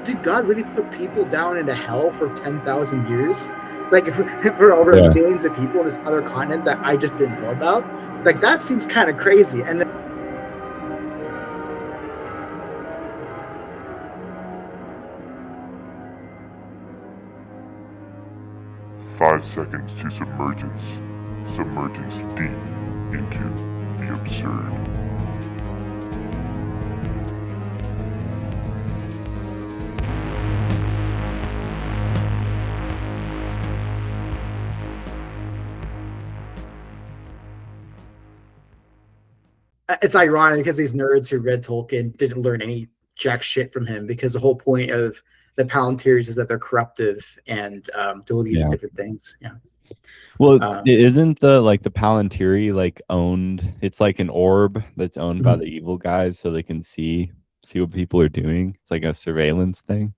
Did God really put people down into hell for 10,000 years? Like for over millions of people in this other continent that I just didn't know about? Like that seems kind of crazy. And then 5 seconds to submergence. Submergence deep into the absurd. it's ironic because these nerds who read Tolkien didn't learn any jack shit from him, because the whole point of the Palantirs is that they're corruptive and do all these different things. Yeah. Well, isn't the Palantiri like owned? It's like an orb that's owned by the evil guys, so they can see what people are doing. It's like a surveillance thing.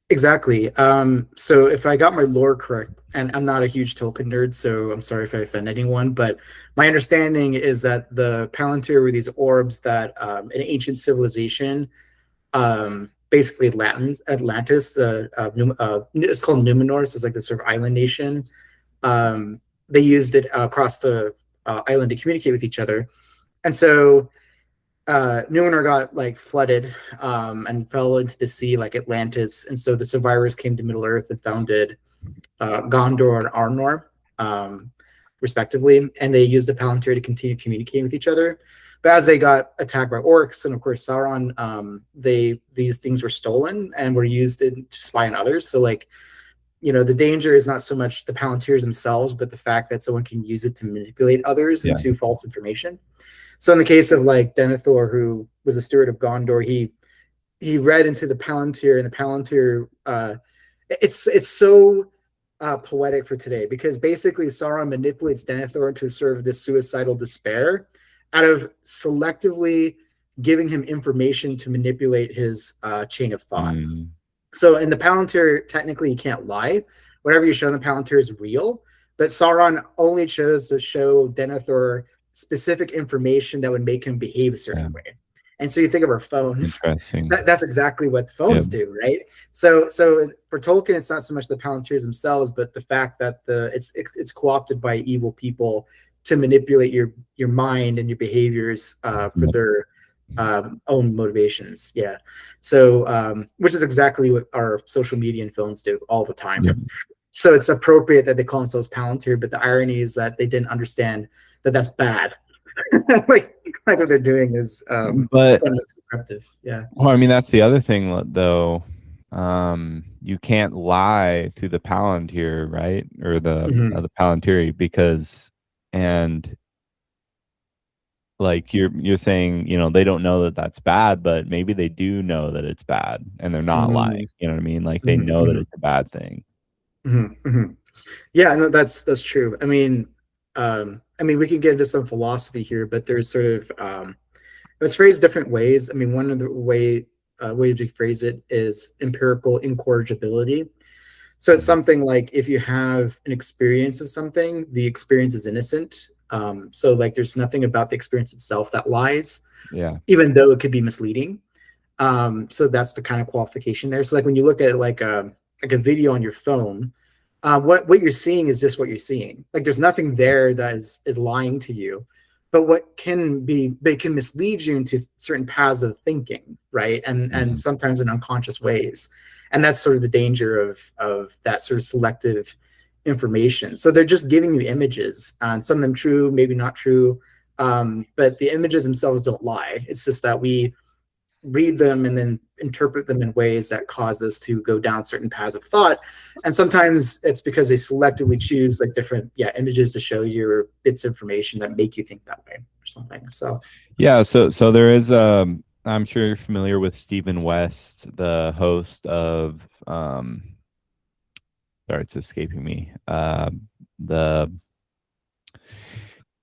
Exactly. So if I got my lore correct, and I'm not a huge Tolkien nerd, so I'm sorry if I offend anyone, but my understanding is that the Palantir were these orbs that an ancient civilization, basically Atlantis, it's called Numenor, so it's like the sort of island nation. They used it across the island to communicate with each other. And so Numenor got like flooded and fell into the sea like Atlantis, and so the survivors came to Middle Earth and founded Gondor and Arnor, respectively, and they used the Palantir to continue communicating with each other. But as they got attacked by orcs and of course Sauron, these things were stolen and were used to spy on others. So like, you know, the danger is not so much the Palantirs themselves, but the fact that someone can use it to manipulate others into false information. So in the case of like Denethor, who was a steward of Gondor, he read into the Palantir, and the Palantir, it's so poetic for today, because basically Sauron manipulates Denethor into sort of this suicidal despair out of selectively giving him information to manipulate his chain of thought. So in the Palantir, technically you can't lie. Whatever you show in the Palantir is real, but Sauron only chose to show Denethor specific information that would make him behave a certain way. And so you think of our phones. That's exactly what the phones do, right? So for Tolkien, it's not so much the Palantirs themselves, but the fact that it's co-opted by evil people to manipulate your mind and your behaviors for their own motivations. Yeah. So which is exactly what our social media and phones do all the time. So it's appropriate that they call themselves Palantir, but the irony is that they didn't understand that that's bad. like what they're doing is but destructive. Yeah. Well, I mean, that's the other thing though. You can't lie through the Palantir, right? Or the Palantiri, because like you're saying, you know, they don't know that that's bad, but maybe they do know that it's bad and they're not lying. You know what I mean? Like they know that it's a bad thing. Yeah, no, that's true. I mean, we could get into some philosophy here, but there's sort of it's phrased different ways. I mean, one of the ways we phrase it is empirical incorrigibility. So it's something like if you have an experience of something, the experience is innocent. So like there's nothing about the experience itself that lies, even though it could be misleading. So that's the kind of qualification there. So like when you look at it like a video on your phone, what you're seeing is just what you're seeing. Like there's nothing there that is lying to you, but what can be, they can mislead you into certain paths of thinking, right? And sometimes in unconscious ways. And that's sort of the danger of that sort of selective information. So they're just giving you images, and some of them true, maybe not true, but the images themselves don't lie. It's just that we read them and then interpret them in ways that cause us to go down certain paths of thought. And sometimes it's because they selectively choose like different images to show you bits of information that make you think that way or something. So so there is I'm sure you're familiar with Stephen West, the host of sorry, it's escaping me.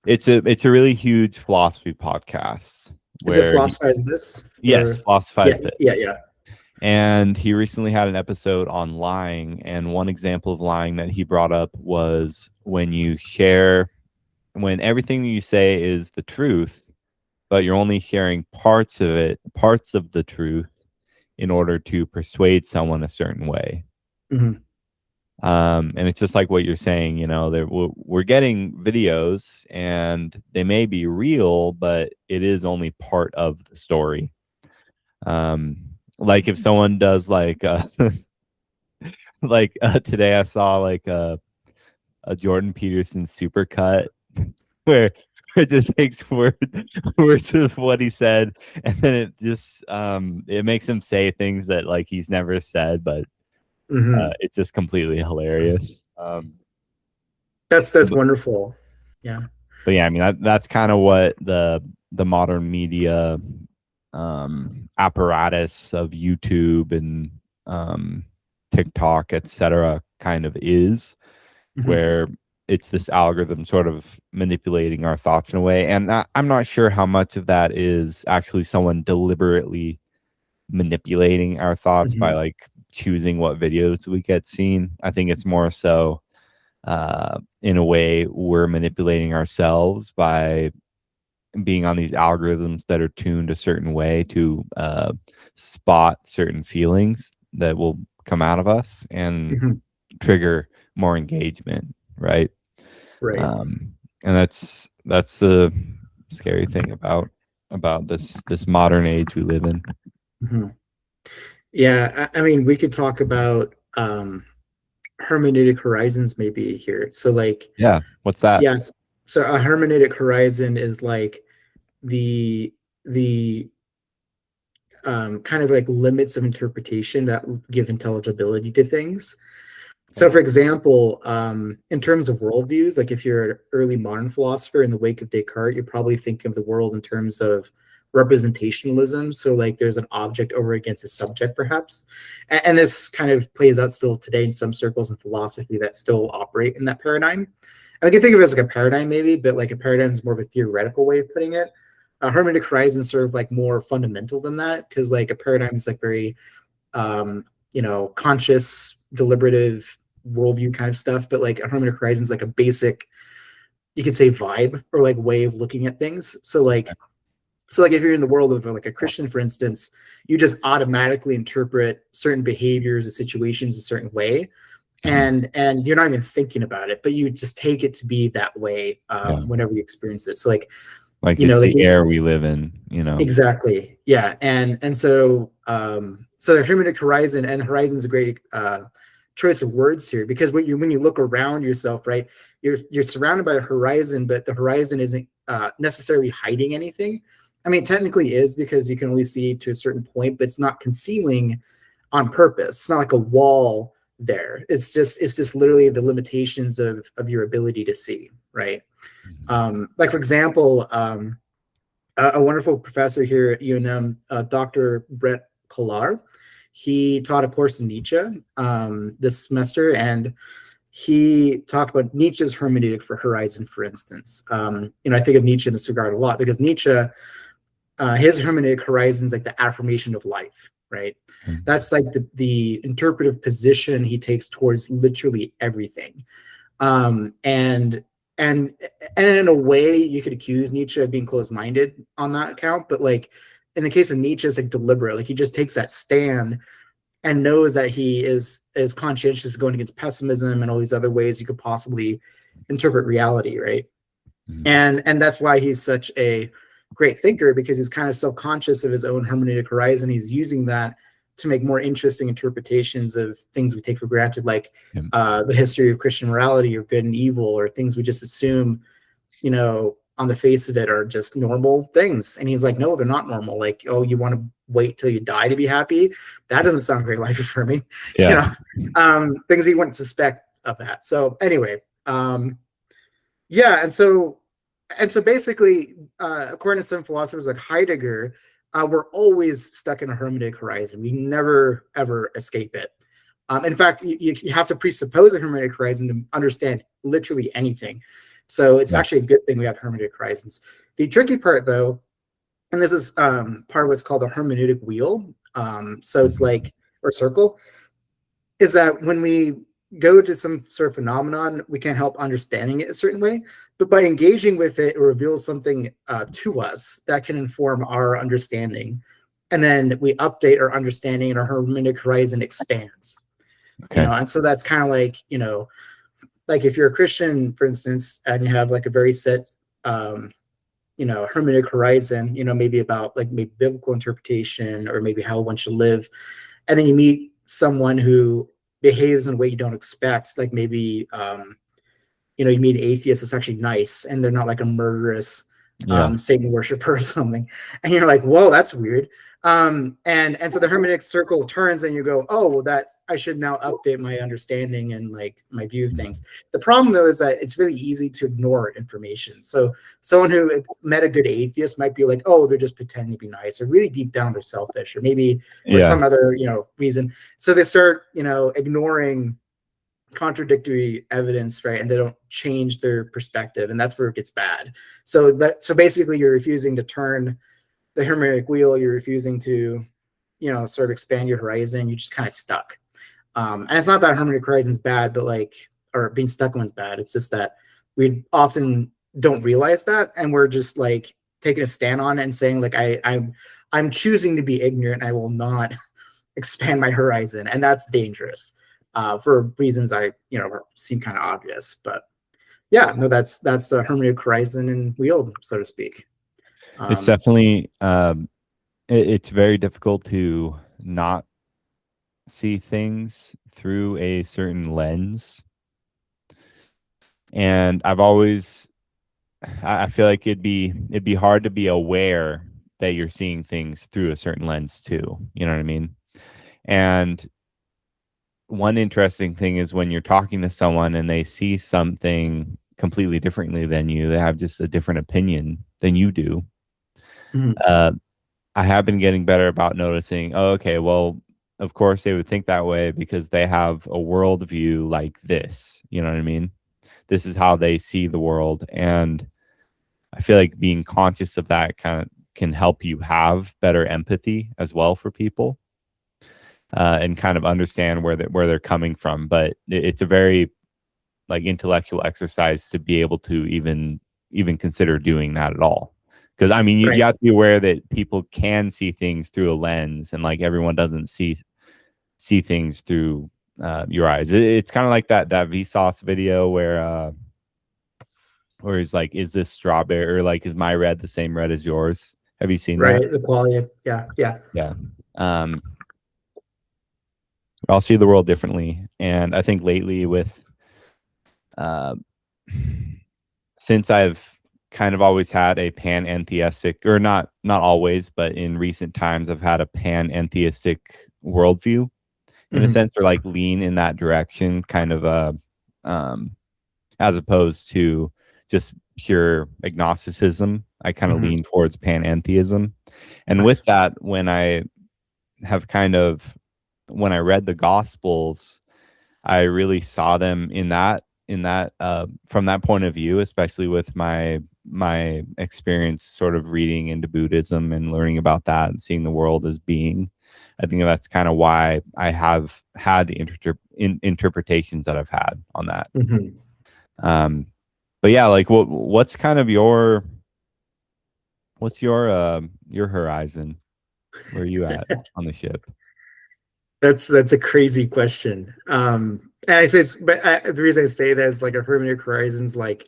It's a really huge philosophy podcast. Is it Philosophize This? Yes, Philosophize This. Yeah. And he recently had an episode on lying, and one example of lying that he brought up was when everything that you say is the truth, but you're only sharing parts of the truth in order to persuade someone a certain way. Mhm. And it's just like what you're saying, we're getting videos and they may be real, but it is only part of the story. Like if someone does like today I saw like a Jordan Peterson supercut where it just takes words of what he said, and then it makes him say things that like he's never said, but it's just completely hilarious. That's wonderful. Yeah. But yeah, I mean that's kind of what the modern media apparatus of YouTube and TikTok, etc., kind of is, where it's this algorithm sort of manipulating our thoughts in a way. And I'm not sure how much of that is actually someone deliberately manipulating our thoughts by like choosing what videos we get seen. I think it's more so in a way we're manipulating ourselves by being on these algorithms that are tuned a certain way to spot certain feelings that will come out of us and trigger more engagement, right? Right. And that's the scary thing about this modern age we live in. Yeah, I mean, we could talk about hermeneutic horizons maybe here. So like, yeah, what's that? Yes. So a hermeneutic horizon is like the kind of like limits of interpretation that give intelligibility to things. So, for example, in terms of worldviews, like if you're an early modern philosopher in the wake of Descartes, you probably think of the world in terms of representationalism. So, like there's an object over against a subject, perhaps. And this kind of plays out still today in some circles in philosophy that still operate in that paradigm. And we can think of it as like a paradigm, maybe, but like a paradigm is more of a theoretical way of putting it. Hermeneutic horizon is sort of like more fundamental than that, because like a paradigm is like very conscious, deliberative worldview kind of stuff. But like a hermeneutic horizon is like a basic, you could say, vibe or like way of looking at things. So like if you're in the world of like a Christian, for instance, you just automatically interpret certain behaviors or situations a certain way, and you're not even thinking about it, but you just take it to be that way whenever you experience it. So like it's the air we live in, Exactly. Yeah. And so so the hermeneutic horizon, and horizon is a great choice of words here, because when you look around yourself, right, you're surrounded by a horizon, but the horizon isn't necessarily hiding anything. I mean, it technically is, because you can only see to a certain point, but it's not concealing on purpose. It's not like a wall there. It's just literally the limitations of your ability to see, right? Like for example, a wonderful professor here at UNM, Dr. Brett Kolar, he taught a course in Nietzsche this semester, and he talked about Nietzsche's hermeneutic for horizon, for instance. I think of Nietzsche in this regard a lot, because Nietzsche, his hermeneutic horizon is like the affirmation of life, right? That's like the interpretive position he takes towards literally everything. And in a way, you could accuse Nietzsche of being closed-minded on that account, but like in the case of Nietzsche, it's like deliberate. Like he just takes that stand and knows that he is conscientious of going against pessimism and all these other ways you could possibly interpret reality, right? And that's why he's such a great thinker, because he's kind of self-conscious of his own hermeneutic horizon. He's using that to make more interesting interpretations of things we take for granted, like the history of Christian morality or good and evil, or things we just assume, on the face of it are just normal things. And he's like, no, they're not normal. Like, oh, you want to wait till you die to be happy? That doesn't sound very life affirming. Things you wouldn't suspect of that. So anyway, and so basically, according to some philosophers like Heidegger, we're always stuck in a hermeneutic horizon. We never, ever escape it. In fact, you have to presuppose a hermeneutic horizon to understand literally anything. So it's actually a good thing we have hermeneutic horizons. The tricky part, though, and this is part of what's called the hermeneutic wheel. So it's like, or circle, is that when we go to some sort of phenomenon, we can't help understanding it a certain way, but by engaging with it, it reveals something to us that can inform our understanding. And then we update our understanding and our hermeneutic horizon expands. Okay. And so that's kind of like, like if you're a Christian, for instance, and you have like a very set, hermeneutic horizon, maybe about like maybe biblical interpretation or maybe how one should live. And then you meet someone who behaves in a way you don't expect, like maybe, you meet an atheist that's actually nice and they're not like a murderous Satan worshiper or something. And you're like, whoa, that's weird. And so the hermeneutic circle turns and you go, oh, well, that I should now update my understanding and like my view of things. The problem though is that it's really easy to ignore information. So someone who met a good atheist might be like, oh, they're just pretending to be nice, or really deep down they're selfish, or maybe for some other reason. So they start ignoring contradictory evidence, right? And they don't change their perspective, and that's where it gets bad. So basically you're refusing to turn the hermeneutic wheel, you're refusing to sort of expand your horizon, you're just kind of stuck. And it's not that hermeneutic horizon's bad, but or being stuck one's bad. It's just that we often don't realize that, and we're just like taking a stand on it and saying like I'm choosing to be ignorant, I will not expand my horizon, and that's dangerous. For reasons seem kind of obvious, but yeah, no, that's the hermeneutic horizon and wheel, so to speak. It's definitely it's very difficult to not see things through a certain lens, and I feel like it'd be hard to be aware that you're seeing things through a certain lens too. You know what I mean? And one interesting thing is when you're talking to someone and they see something completely differently than you, they have just a different opinion than you do. I have been getting better about noticing, oh, okay, well, of course they would think that way because they have a worldview like this. You know what I mean? This is how they see the world. And I feel like being conscious of that kind of can help you have better empathy as well for people. And kind of understand where they're coming from, but it's a very like intellectual exercise to be able to even consider doing that at all. Because I mean, you have to be aware that people can see things through a lens, and like everyone doesn't see things through your eyes. It's kind of like that Vsauce video where he's like, "Is this strawberry?" or like, "Is my red the same red as yours?" Have you seen that? Right, the quality. Yeah. I'll see the world differently. And I think lately with, since I've kind of always had a panentheistic, or not always, but in recent times, I've had a panentheistic worldview in a sense, or like lean in that direction, kind of, as opposed to just pure agnosticism. I kind of lean towards panentheism. And with that, when I read the Gospels, I really saw them in that from that point of view, especially with my experience sort of reading into Buddhism and learning about that and seeing the world as being. I think that's kind of why I have had the interpretations that I've had on that. But yeah, like what's kind of your horizon? Where are you at on the ship? That's a crazy question. And I say, the reason I say that is like a hermeneutic horizon's like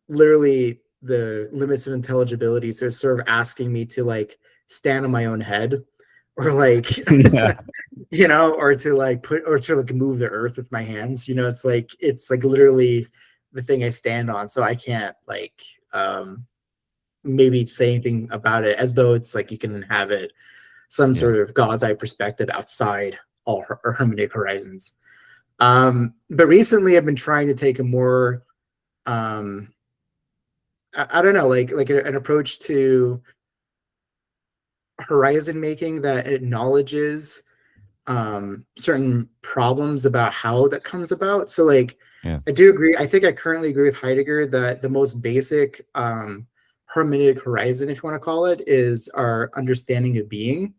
literally the limits of intelligibility. So it's sort of asking me to like stand on my own head, or like, or to like move the earth with my hands. It's like literally the thing I stand on. So I can't like maybe say anything about it as though it's like you can inhabit some sort of God's eye perspective outside all hermeneutic horizons. But recently I've been trying to take a more, I don't know, like an approach to horizon making that acknowledges certain problems about how that comes about. So like, I do agree. I think I currently agree with Heidegger that the most basic hermeneutic horizon, if you want to call it, is our understanding of being.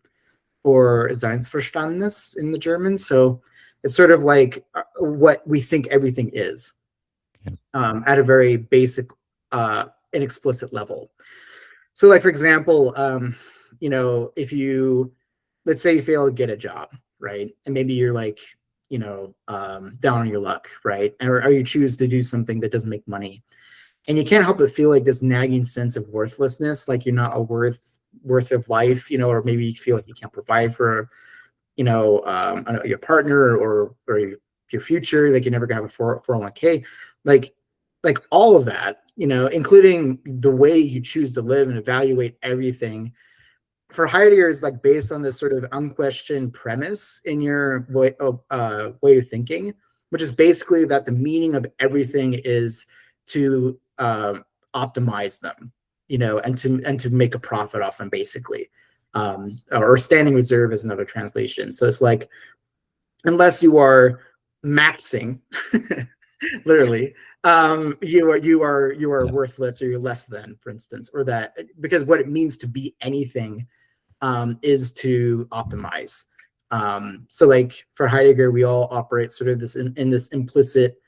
or Seinsverstandnis in the German. So it's sort of like what we think everything is, at a very basic, inexplicit level. So like, for example, if you, let's say you fail to get a job, right? And maybe you're like, down on your luck, right? Or you choose to do something that doesn't make money. And you can't help but feel like this nagging sense of worthlessness, like you're not a worth of life, or maybe you feel like you can't provide for, your partner or your future, like you're never gonna have a 401k, like all of that, including the way you choose to live and evaluate everything. For Heidegger is like based on this sort of unquestioned premise in your way of thinking, which is basically that the meaning of everything is to optimize them, and to make a profit off them, basically, or standing reserve is another translation. So it's like, unless you are maxing, literally, you are worthless, or you're less than, for instance, or that, because what it means to be anything is to optimize. So like for Heidegger, we all operate sort of this in this implicit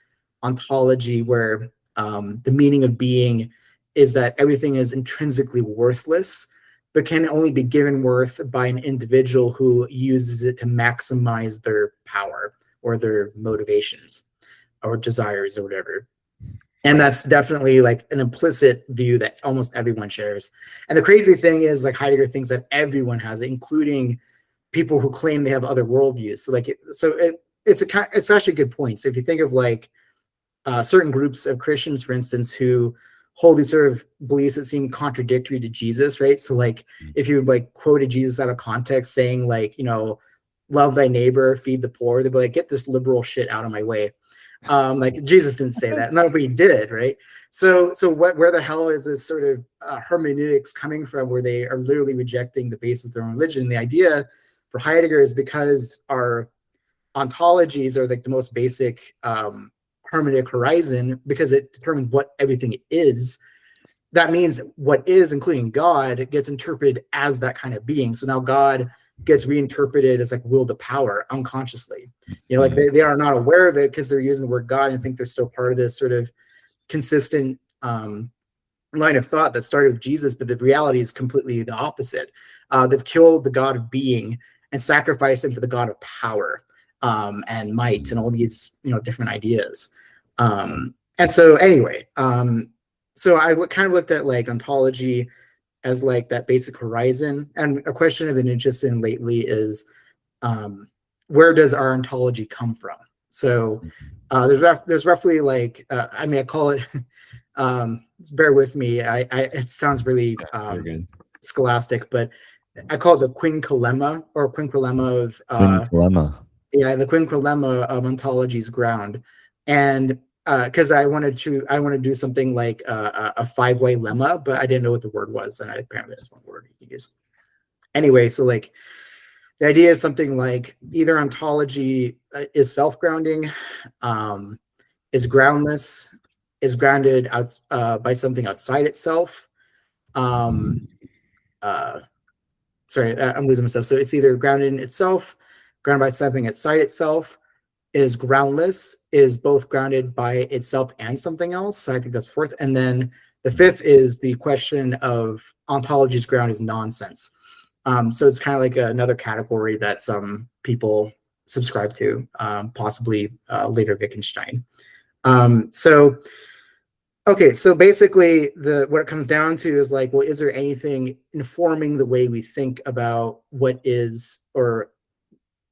ontology where the meaning of being is that everything is intrinsically worthless, but can only be given worth by an individual who uses it to maximize their power or their motivations or desires or whatever. And that's definitely like an implicit view that almost everyone shares. And the crazy thing is, like, Heidegger thinks that everyone has it, including people who claim they have other worldviews. So like, it's actually a good point. So if you think of like certain groups of Christians, for instance, who hold these sort of beliefs that seem contradictory to Jesus, right? So like, if you like quoted Jesus out of context saying like, love thy neighbor, feed the poor, they'd be like, get this liberal shit out of my way. Like Jesus didn't say that, nobody did, right? So where the hell is this sort of hermeneutics coming from, where they are literally rejecting the basis of their own religion? The idea for Heidegger is because our ontologies are like the most basic hermeneutic horizon, because it determines what everything is. That means what is, including God, gets interpreted as that kind of being. So now God gets reinterpreted as like will to power unconsciously. Like they are not aware of it because they're using the word God and think they're still part of this sort of consistent line of thought that started with Jesus, but the reality is completely the opposite. They've killed the God of being and sacrificed him for the God of power and might and all these different ideas. And so anyway, so I kind of looked at like ontology as like that basic horizon. And a question I've been interested in lately is where does our ontology come from? So there's roughly like, I call it, bear with me, it sounds really scholastic, but I call it the quinquelemma of the quinquelemma of ontology's ground. And because I wanted to do something like a five-way lemma, but I didn't know what the word was, and apparently that's one word you can use. Anyway, so like the idea is something like either ontology is self-grounding, is groundless, is grounded out by something outside itself. Sorry, I'm losing myself. So it's either grounded in itself, grounded by something outside itself, is groundless, is both grounded by itself and something else. So I think that's fourth. And then the fifth is the question of ontology's ground is nonsense. So it's kind of like another category that some people subscribe to, possibly later Wittgenstein. So basically what it comes down to is like, well, is there anything informing the way we think about what is, or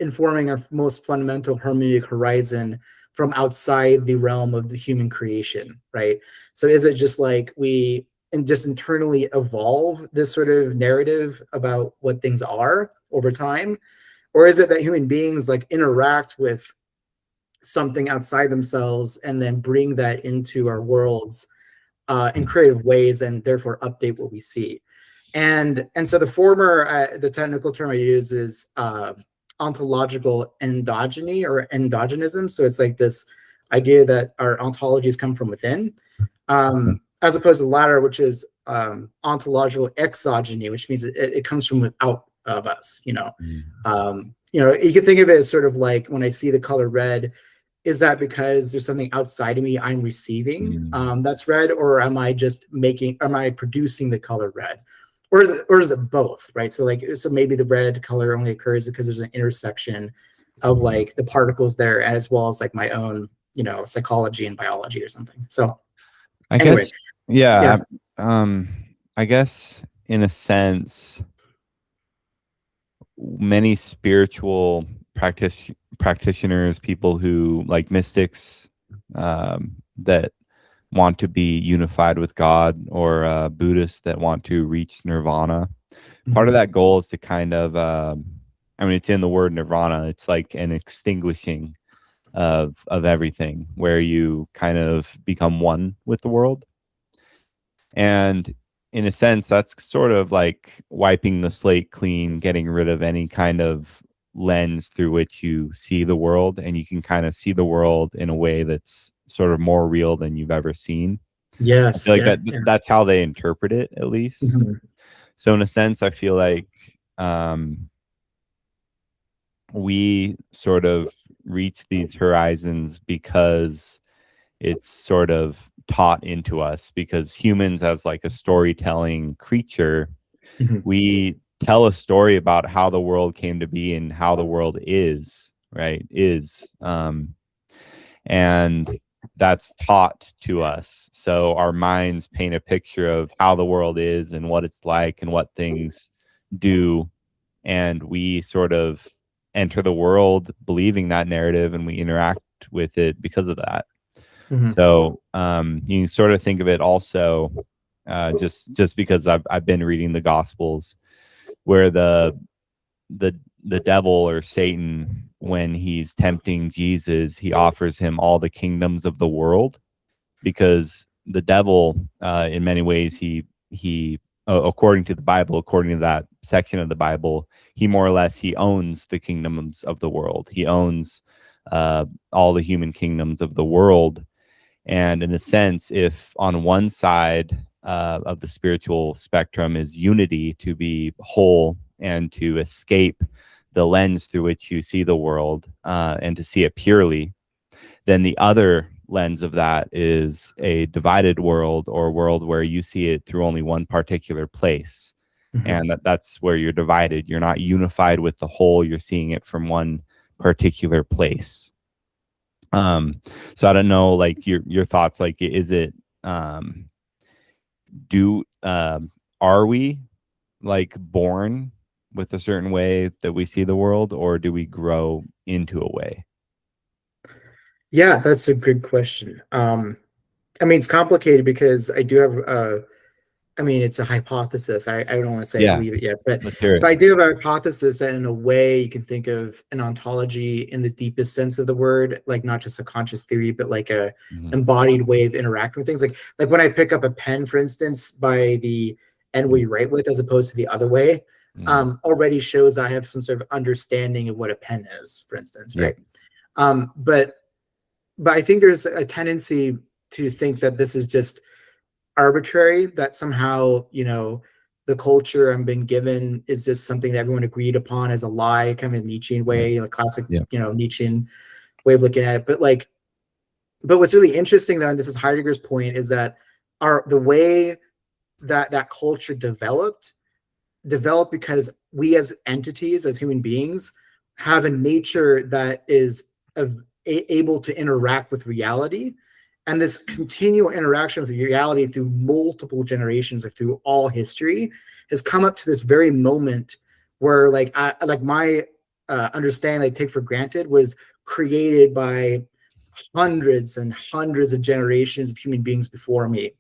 informing our most fundamental hermeneutic horizon from outside the realm of the human creation, right? So is it just like we just internally evolve this sort of narrative about what things are over time? Or is it that human beings like interact with something outside themselves and then bring that into our worlds in creative ways and therefore update what we see? And so the former, the technical term I use is ontological endogeny or endogenism. So it's like this idea that our ontologies come from within, as opposed to the latter, which is ontological exogeny, which means it comes from without of us, you know. Mm. You know, you can think of it as sort of like when I see the color red, is that because there's something outside of me I'm receiving that's red, or am I producing the color red? Or is it both, right? So like, so maybe the red color only occurs because there's an intersection of like the particles there, as well as like my own, you know, psychology and biology or something. So I anyway, guess, yeah. yeah. I guess in a sense, many spiritual practitioners, people who like mystics, that want to be unified with God, or Buddhists that want to reach nirvana. Part of that goal is to kind of, I mean, it's in the word nirvana. It's like an extinguishing of everything, where you kind of become one with the world. And in a sense, that's sort of like wiping the slate clean, getting rid of any kind of lens through which you see the world, and you can kind of see the world in a way that's sort of more real than you've ever seen. I Yes. feel like Yeah. that's how they interpret it, at least. So in a sense, I feel like we sort of reach these horizons because it's sort of taught into us, because humans, as like a storytelling creature, we tell a story about how the world came to be and how the world is, right? And that's taught to us. So our minds paint a picture of how the world is and what it's like and what things do. And we sort of enter the world believing that narrative, and we interact with it because of that. So you can sort of think of it also, just because I've been reading the Gospels, where the devil, or Satan, when he's tempting Jesus, he offers him all the kingdoms of the world, because the devil, in many ways, he according to the Bible, according to that section of the Bible, he more or less, he owns the kingdoms of the world. He owns all the human kingdoms of the world. And in a sense, if on one side of the spiritual spectrum is unity, to be whole and to escape the lens through which you see the world, and to see it purely, then the other lens of that is a divided world, or a world where you see it through only one particular place. And that's where you're divided. You're not unified with the whole. You're seeing it from one particular place. So I don't know, like your thoughts, like, is it, are we like born with a certain way that we see the world, or do we grow into a way? Yeah, that's a good question. I mean, it's complicated because I do have I mean, it's a hypothesis. I don't want to say I Yeah, believe it yet, but let's hear it. I do have a hypothesis that in a way you can think of an ontology in the deepest sense of the word, like not just a conscious theory, but like a embodied way of interacting with things. Like when I pick up a pen, for instance, by the end where you write with, as opposed to the other way, already shows I have some sort of understanding of what a pen is, for instance, right? But I think there's a tendency to think that this is just arbitrary, that somehow, you know, the culture I'm being given is just something that everyone agreed upon as a lie, kind of a Nietzschean way, you know, classic, you know, Nietzschean way of looking at it. But what's really interesting though, and this is Heidegger's point, is that the way that culture developed because we as entities, as human beings, have a nature that is able to interact with reality. And this continual interaction with reality through multiple generations, like through all history, has come up to this very moment where, like, my understanding I take for granted was created by hundreds and hundreds of generations of human beings before me.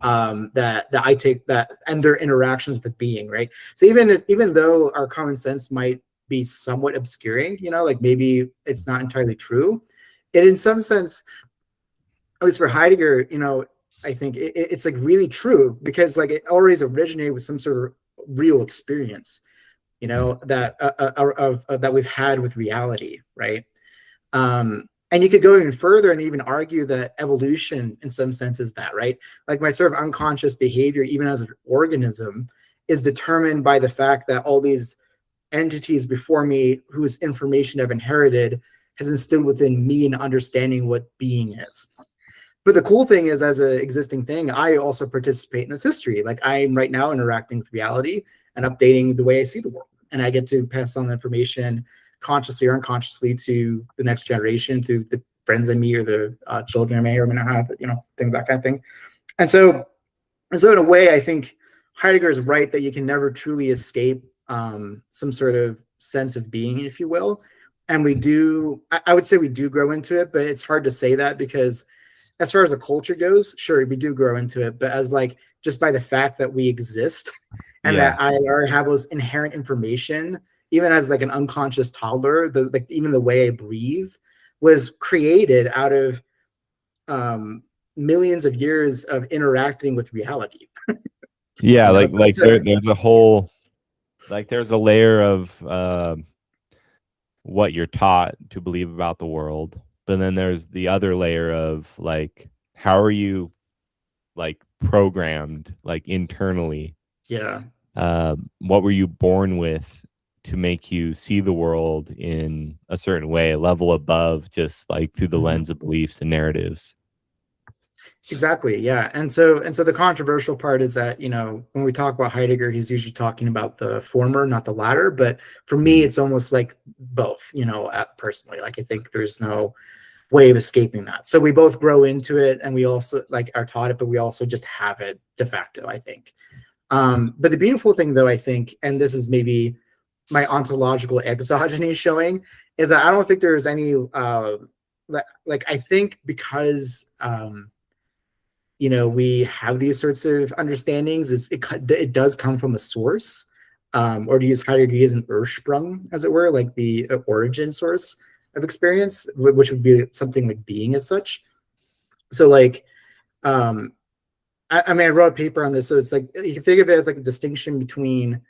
That I take that, and their interactions with the being, right? So even though our common sense might be somewhat obscuring, you know, like maybe it's not entirely true, it in some sense, at least for Heidegger, you know, I think it's like really true, because like it always originated with some sort of real experience, you know, that that we've had with reality, right? And you could go even further and even argue that evolution, in some sense, is that, right? Like my sort of unconscious behavior, even as an organism, is determined by the fact that all these entities before me whose information I've inherited has instilled within me an understanding what being is. But the cool thing is, as an existing thing, I also participate in this history. Like I'm right now interacting with reality and updating the way I see the world. And I get to pass on the information consciously or unconsciously to the next generation, to the friends I meet or the children I may or may not have, things, that kind of thing. And so in a way, I think Heidegger is right that you can never truly escape some sort of sense of being, if you will. And we do, I would say we do grow into it, but it's hard to say that because as far as a culture goes, sure, we do grow into it, but as like just by the fact that we exist and that I already have those inherent information, even as like an unconscious toddler, even the way I breathe was created out of millions of years of interacting with reality. Yeah, there's a whole, like there's a layer of what you're taught to believe about the world, but then there's the other layer of like, how are you like programmed like internally? Yeah. What were you born with to make you see the world in a certain way, a level above just like through the lens of beliefs and narratives? Exactly. Yeah. And so the controversial part is that, when we talk about Heidegger, he's usually talking about the former, not the latter. But for me, it's almost like both, personally, like I think there's no way of escaping that. So we both grow into it and we also like are taught it, but we also just have it de facto, I think. But the beautiful thing though, I think, and this is maybe my ontological exogeny showing, is that I don't think there's any, I think because, we have these sorts of understandings, it does come from a source, or to use Heidegger, use an Ursprung, as it were, like the origin source of experience, which would be something like being as such. So like, I wrote a paper on this. So it's like, you can think of it as like a distinction between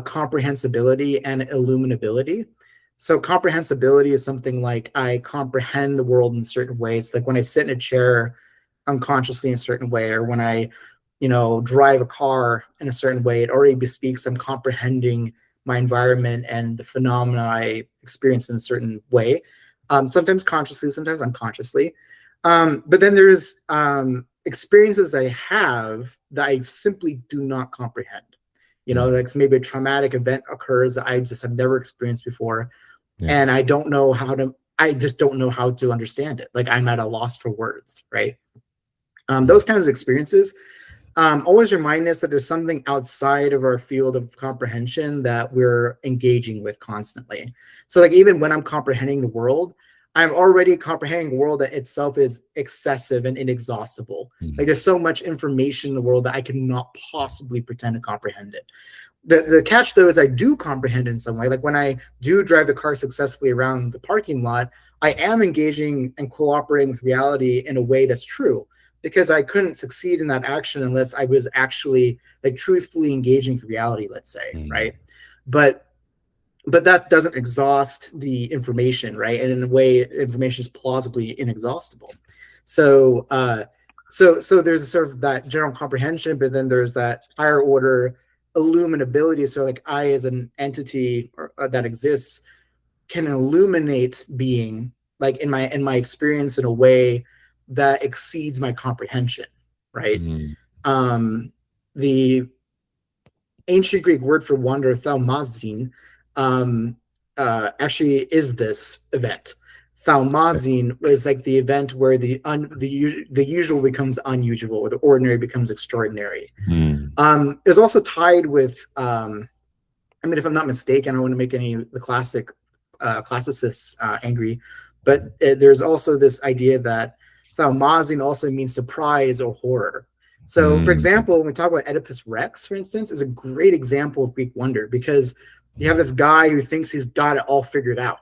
comprehensibility and illuminability. So comprehensibility is something like I comprehend the world in certain ways. Like when I sit in a chair unconsciously in a certain way, or when I, drive a car in a certain way, it already bespeaks I'm comprehending my environment and the phenomena I experience in a certain way, sometimes consciously, sometimes unconsciously. But then there's experiences I have that I simply do not comprehend. Like maybe a traumatic event occurs that I just have never experienced before. Yeah. And I just don't know how to understand it. Like I'm at a loss for words, right? Those kinds of experiences always remind us that there's something outside of our field of comprehension that we're engaging with constantly. So like even when I'm comprehending the world, I'm already comprehending a world that itself is excessive and inexhaustible. Like there's so much information in the world that I cannot possibly pretend to comprehend it. The catch though is I do comprehend in some way. Like when I do drive the car successfully around the parking lot, I am engaging and cooperating with reality in a way that's true, because I couldn't succeed in that action unless I was actually like truthfully engaging with reality, let's say, right? But that doesn't exhaust the information, right? And in a way, information is plausibly inexhaustible. So there's sort of that general comprehension, but then there's that higher order illuminability. So like I, as an entity that exists, can illuminate being, like in my experience, in a way that exceeds my comprehension, right? The ancient Greek word for wonder, thaumazein, actually is this event. Thaumazein is like the event where the usual becomes unusual, or the ordinary becomes extraordinary. It's also tied with, if I'm not mistaken, I don't want to make the classicists angry, but there's also this idea that thaumazein also means surprise or horror. So, for example, when we talk about Oedipus Rex, for instance, is a great example of Greek wonder, because you have this guy who thinks he's got it all figured out,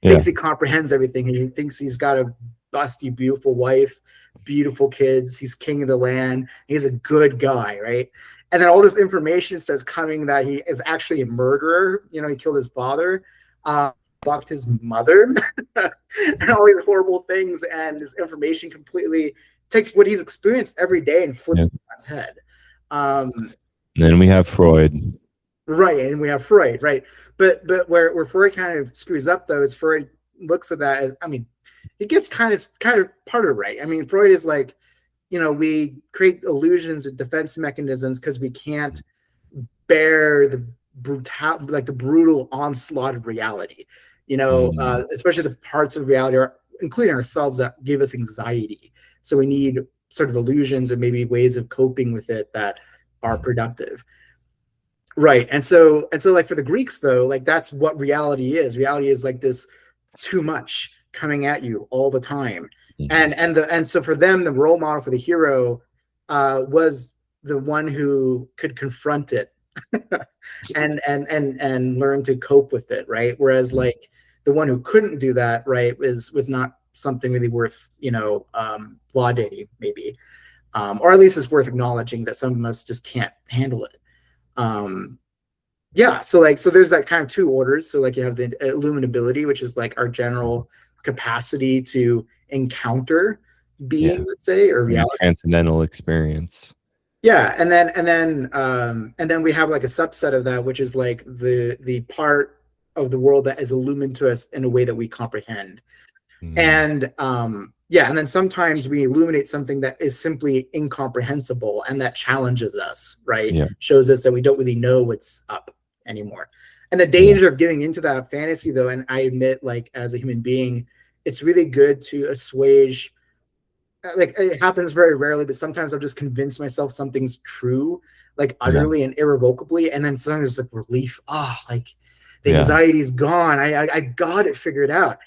thinks he comprehends everything, and he thinks he's got a busty, beautiful wife, beautiful kids, he's king of the land, he's a good guy, right? And then all this information starts coming that he is actually a murderer. He killed his father, fucked his mother, and all these horrible things. And this information completely takes what he's experienced every day and flips it on its head. Then we have Freud. Right, and we have Freud, right? But where Freud kind of screws up though is Freud looks at that as, I mean, it gets kind of part of right. I mean, Freud is like, we create illusions or defense mechanisms because we can't bear the brutal onslaught of reality. Especially the parts of reality, including ourselves, that give us anxiety. So we need sort of illusions or maybe ways of coping with it that are productive. Right. And so like for the Greeks though, like that's what reality is. Reality is like this too much coming at you all the time. And so for them, the role model for the hero was the one who could confront it and learn to cope with it, right? Whereas like the one who couldn't do that, right, was not something really worth, laudating, maybe. Or at least it's worth acknowledging that some of us just can't handle it. So there's that kind of two orders. So like you have the illuminability, which is like our general capacity to encounter being, let's say, or reality. Transcendental experience. Yeah, and then we have like a subset of that, which is like the part of the world that is illumined to us in a way that we comprehend. And and then sometimes we illuminate something that is simply incomprehensible and that challenges us, right? Yeah. Shows us that we don't really know what's up anymore. And the danger of getting into that fantasy though, and I admit, like as a human being, it's really good to assuage, like it happens very rarely, but sometimes I'll just convince myself something's true, like utterly and irrevocably, and then sometimes it's like relief. Like the anxiety's gone. I got it figured out.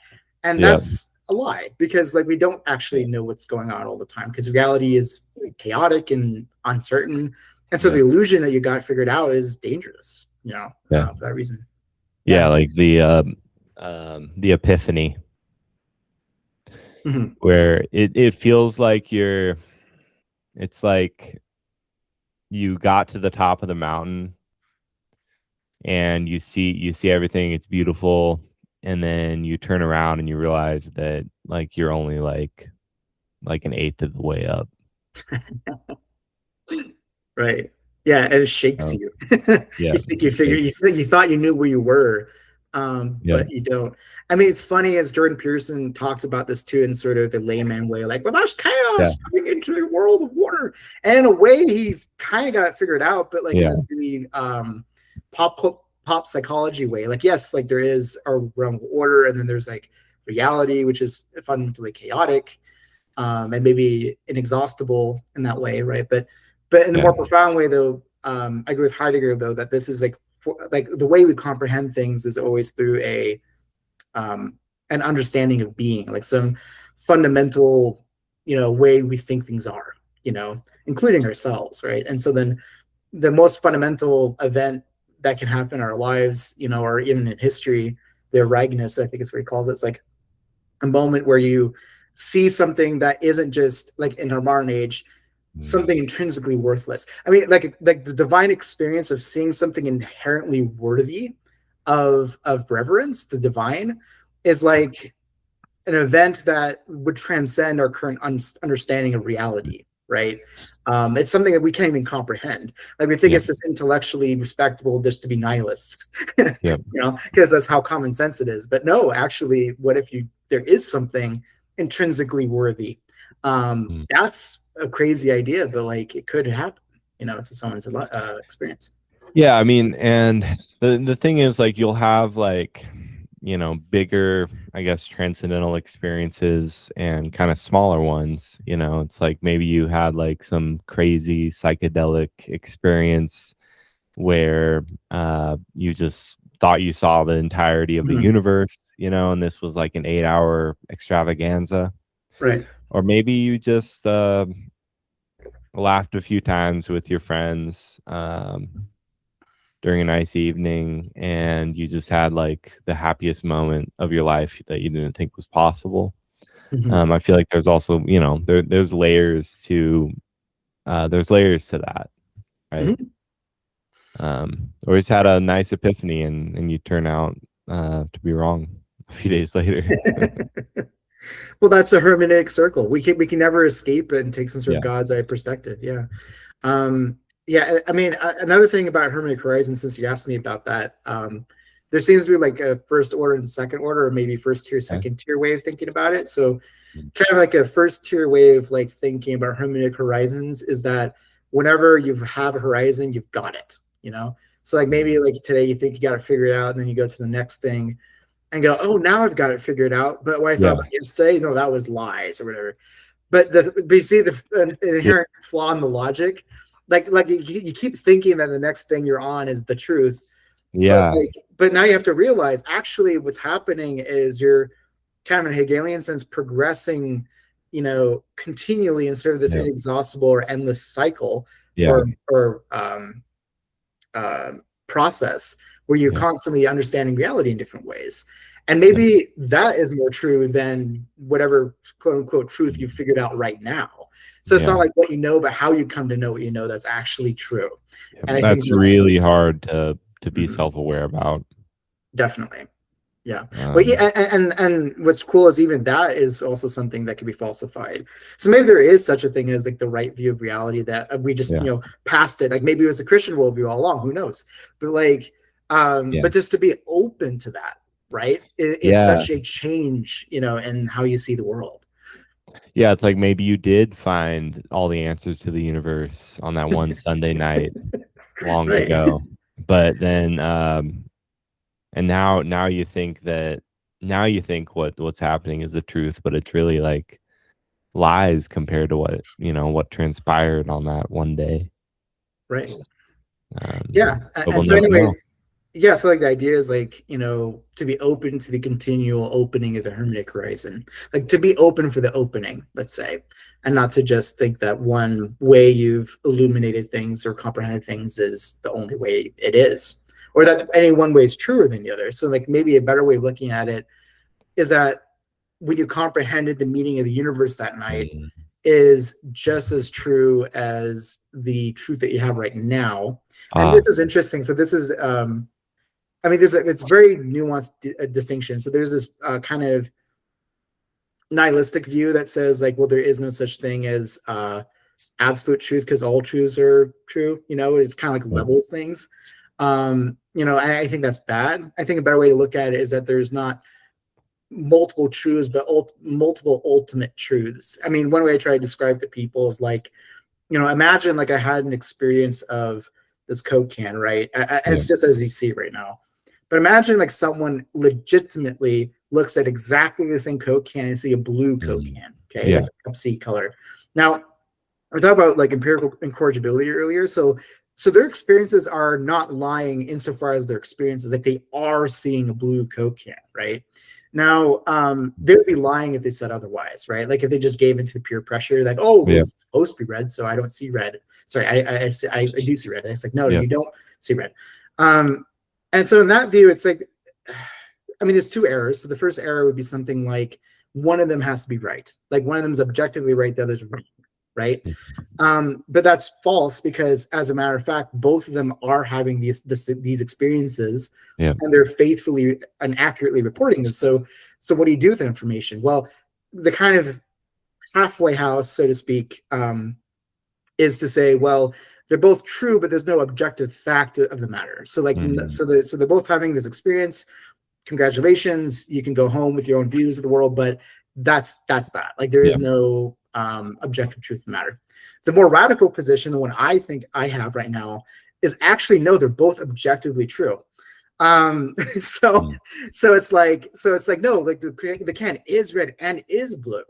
And that's a lie, because like we don't actually know what's going on all the time, because reality is chaotic and uncertain. And so the illusion that you got figured out is dangerous, for that reason. Like the epiphany. Mm-hmm. Where it feels like it's like you got to the top of the mountain and you see everything, it's beautiful, and then you turn around and you realize that like you're only like an eighth of the way up. Right. Yeah, and it shakes you. You thought you knew where you were, but you don't. I mean, it's funny, as Jordan Peterson talked about this too, in sort of a layman way, like, well, that's chaos coming into the world of water. And in a way, he's kind of got it figured out, but like in this really pop psychology way. Like, yes, like there is a realm of order, and then there's like reality, which is fundamentally chaotic, and maybe inexhaustible in that way, right? But in a more profound way, though, I agree with Heidegger, though, that this is like the way we comprehend things is always through an understanding of being, like some fundamental, way we think things are, including ourselves, right? And so then the most fundamental event that can happen in our lives, or even in history, the Eragnus, I think is what he calls it. It's like a moment where you see something that isn't just like in our modern age, something intrinsically worthless. I mean, like the divine experience of seeing something inherently worthy of reverence, the divine, is like an event that would transcend our current understanding of reality, right? It's something that we can't even comprehend. Like we think it's just intellectually respectable just to be nihilists, because that's how common sense it is. But no, actually, what if there is something intrinsically worthy? That's a crazy idea, but like it could happen, to someone's experience. Yeah, I mean, and the thing is, like, you'll have like, bigger, I guess, transcendental experiences and kind of smaller ones. It's like maybe you had like some crazy psychedelic experience where you just thought you saw the entirety of the universe, and this was like an 8-hour extravaganza. Right. Or maybe you just laughed a few times with your friends during a nice evening, and you just had like the happiest moment of your life that you didn't think was possible. I feel like there's also, there's layers to that, right? Or he's had a nice epiphany and you turn out to be wrong a few days later. Well, that's a hermeneutic circle. We can never escape it and take some sort of God's eye perspective. Yeah, I mean, another thing about Hermetic Horizon, since you asked me about that, there seems to be like a first order and second order, or maybe first tier, second tier way of thinking about it. So, kind of like a first tier way of like thinking about Hermetic Horizons is that whenever you have a horizon, you've got it, you know? So, like maybe like today you think you got it figured out, and then you go to the next thing and go, oh, now I've got it figured out. But what I thought about yesterday, no, that was lies or whatever. But you see the inherent flaw in the logic. Like you keep thinking that the next thing you're on is the truth. Yeah. But now you have to realize actually what's happening is you're kind of in a Hegelian sense progressing, you know, continually instead of this inexhaustible or endless cycle or process where you're constantly understanding reality in different ways. And maybe that is more true than whatever quote unquote truth you figured out right now. So it's not like what you know, but how you come to know what you know that's actually true. And I think that's really hard to be self-aware about. Definitely. Yeah. But yeah, and what's cool is even that is also something that can be falsified. So maybe there is such a thing as like the right view of reality that we just, you know, passed it. Like maybe it was a Christian worldview all along, who knows? But like, but just to be open to that, right, is such a change, you know, in how you see the world. Yeah, it's like maybe you did find all the answers to the universe on that one Sunday night long ago, but then and now you think what's happening is the truth, but it's really like lies compared to what, you know, what transpired on that one day. Right. Yeah. And so anyways, yeah, so like the idea is like, you know, to be open to the continual opening of the Hermetic horizon, like to be open for the opening, let's say, and not to just think that one way you've illuminated things or comprehended things is the only way it is, or that any one way is truer than the other. So like maybe a better way of looking at it is that when you comprehended the meaning of the universe that night is just as true as the truth that you have right now. And this is interesting. So this is, I mean, it's very nuanced distinction. So there's this kind of nihilistic view that says like, well, there is no such thing as absolute truth because all truths are true. You know, it's kind of like levels things. You know, I think that's bad. I think a better way to look at it is that there's not multiple truths, but multiple ultimate truths. I mean, one way I try to describe to people is like, you know, imagine like I had an experience of this Coke can, right? It's just as you see right now. But imagine like someone legitimately looks at exactly the same Coke can and see a blue Coke can, okay, like a C color. Now, we talked about like empirical incorrigibility earlier. So their experiences are not lying insofar as their experiences, like they are seeing a blue Coke can, right? Now, they would be lying if they said otherwise, right? Like if they just gave into the peer pressure, like, oh, well, it's supposed to be red, so I don't see red. Sorry, I do see red. It's like, no, you don't see red. And so in that view, it's like, I mean, there's two errors. So the first error would be something like one of them has to be right. Like one of them is objectively right, the other's wrong, right? But that's false because, as a matter of fact, both of them are having these experiences, and they're faithfully and accurately reporting them. So what do you do with that information? Well, the kind of halfway house, so to speak, is to say, well, they're both true, but there's no objective fact of the matter. So like, so they're both having this experience. Congratulations, you can go home with your own views of the world, but that's that. Like there is no objective truth of the matter. The more radical position, the one I think I have right now, is actually no, they're both objectively true. So it's like no, like the can is red and is blue,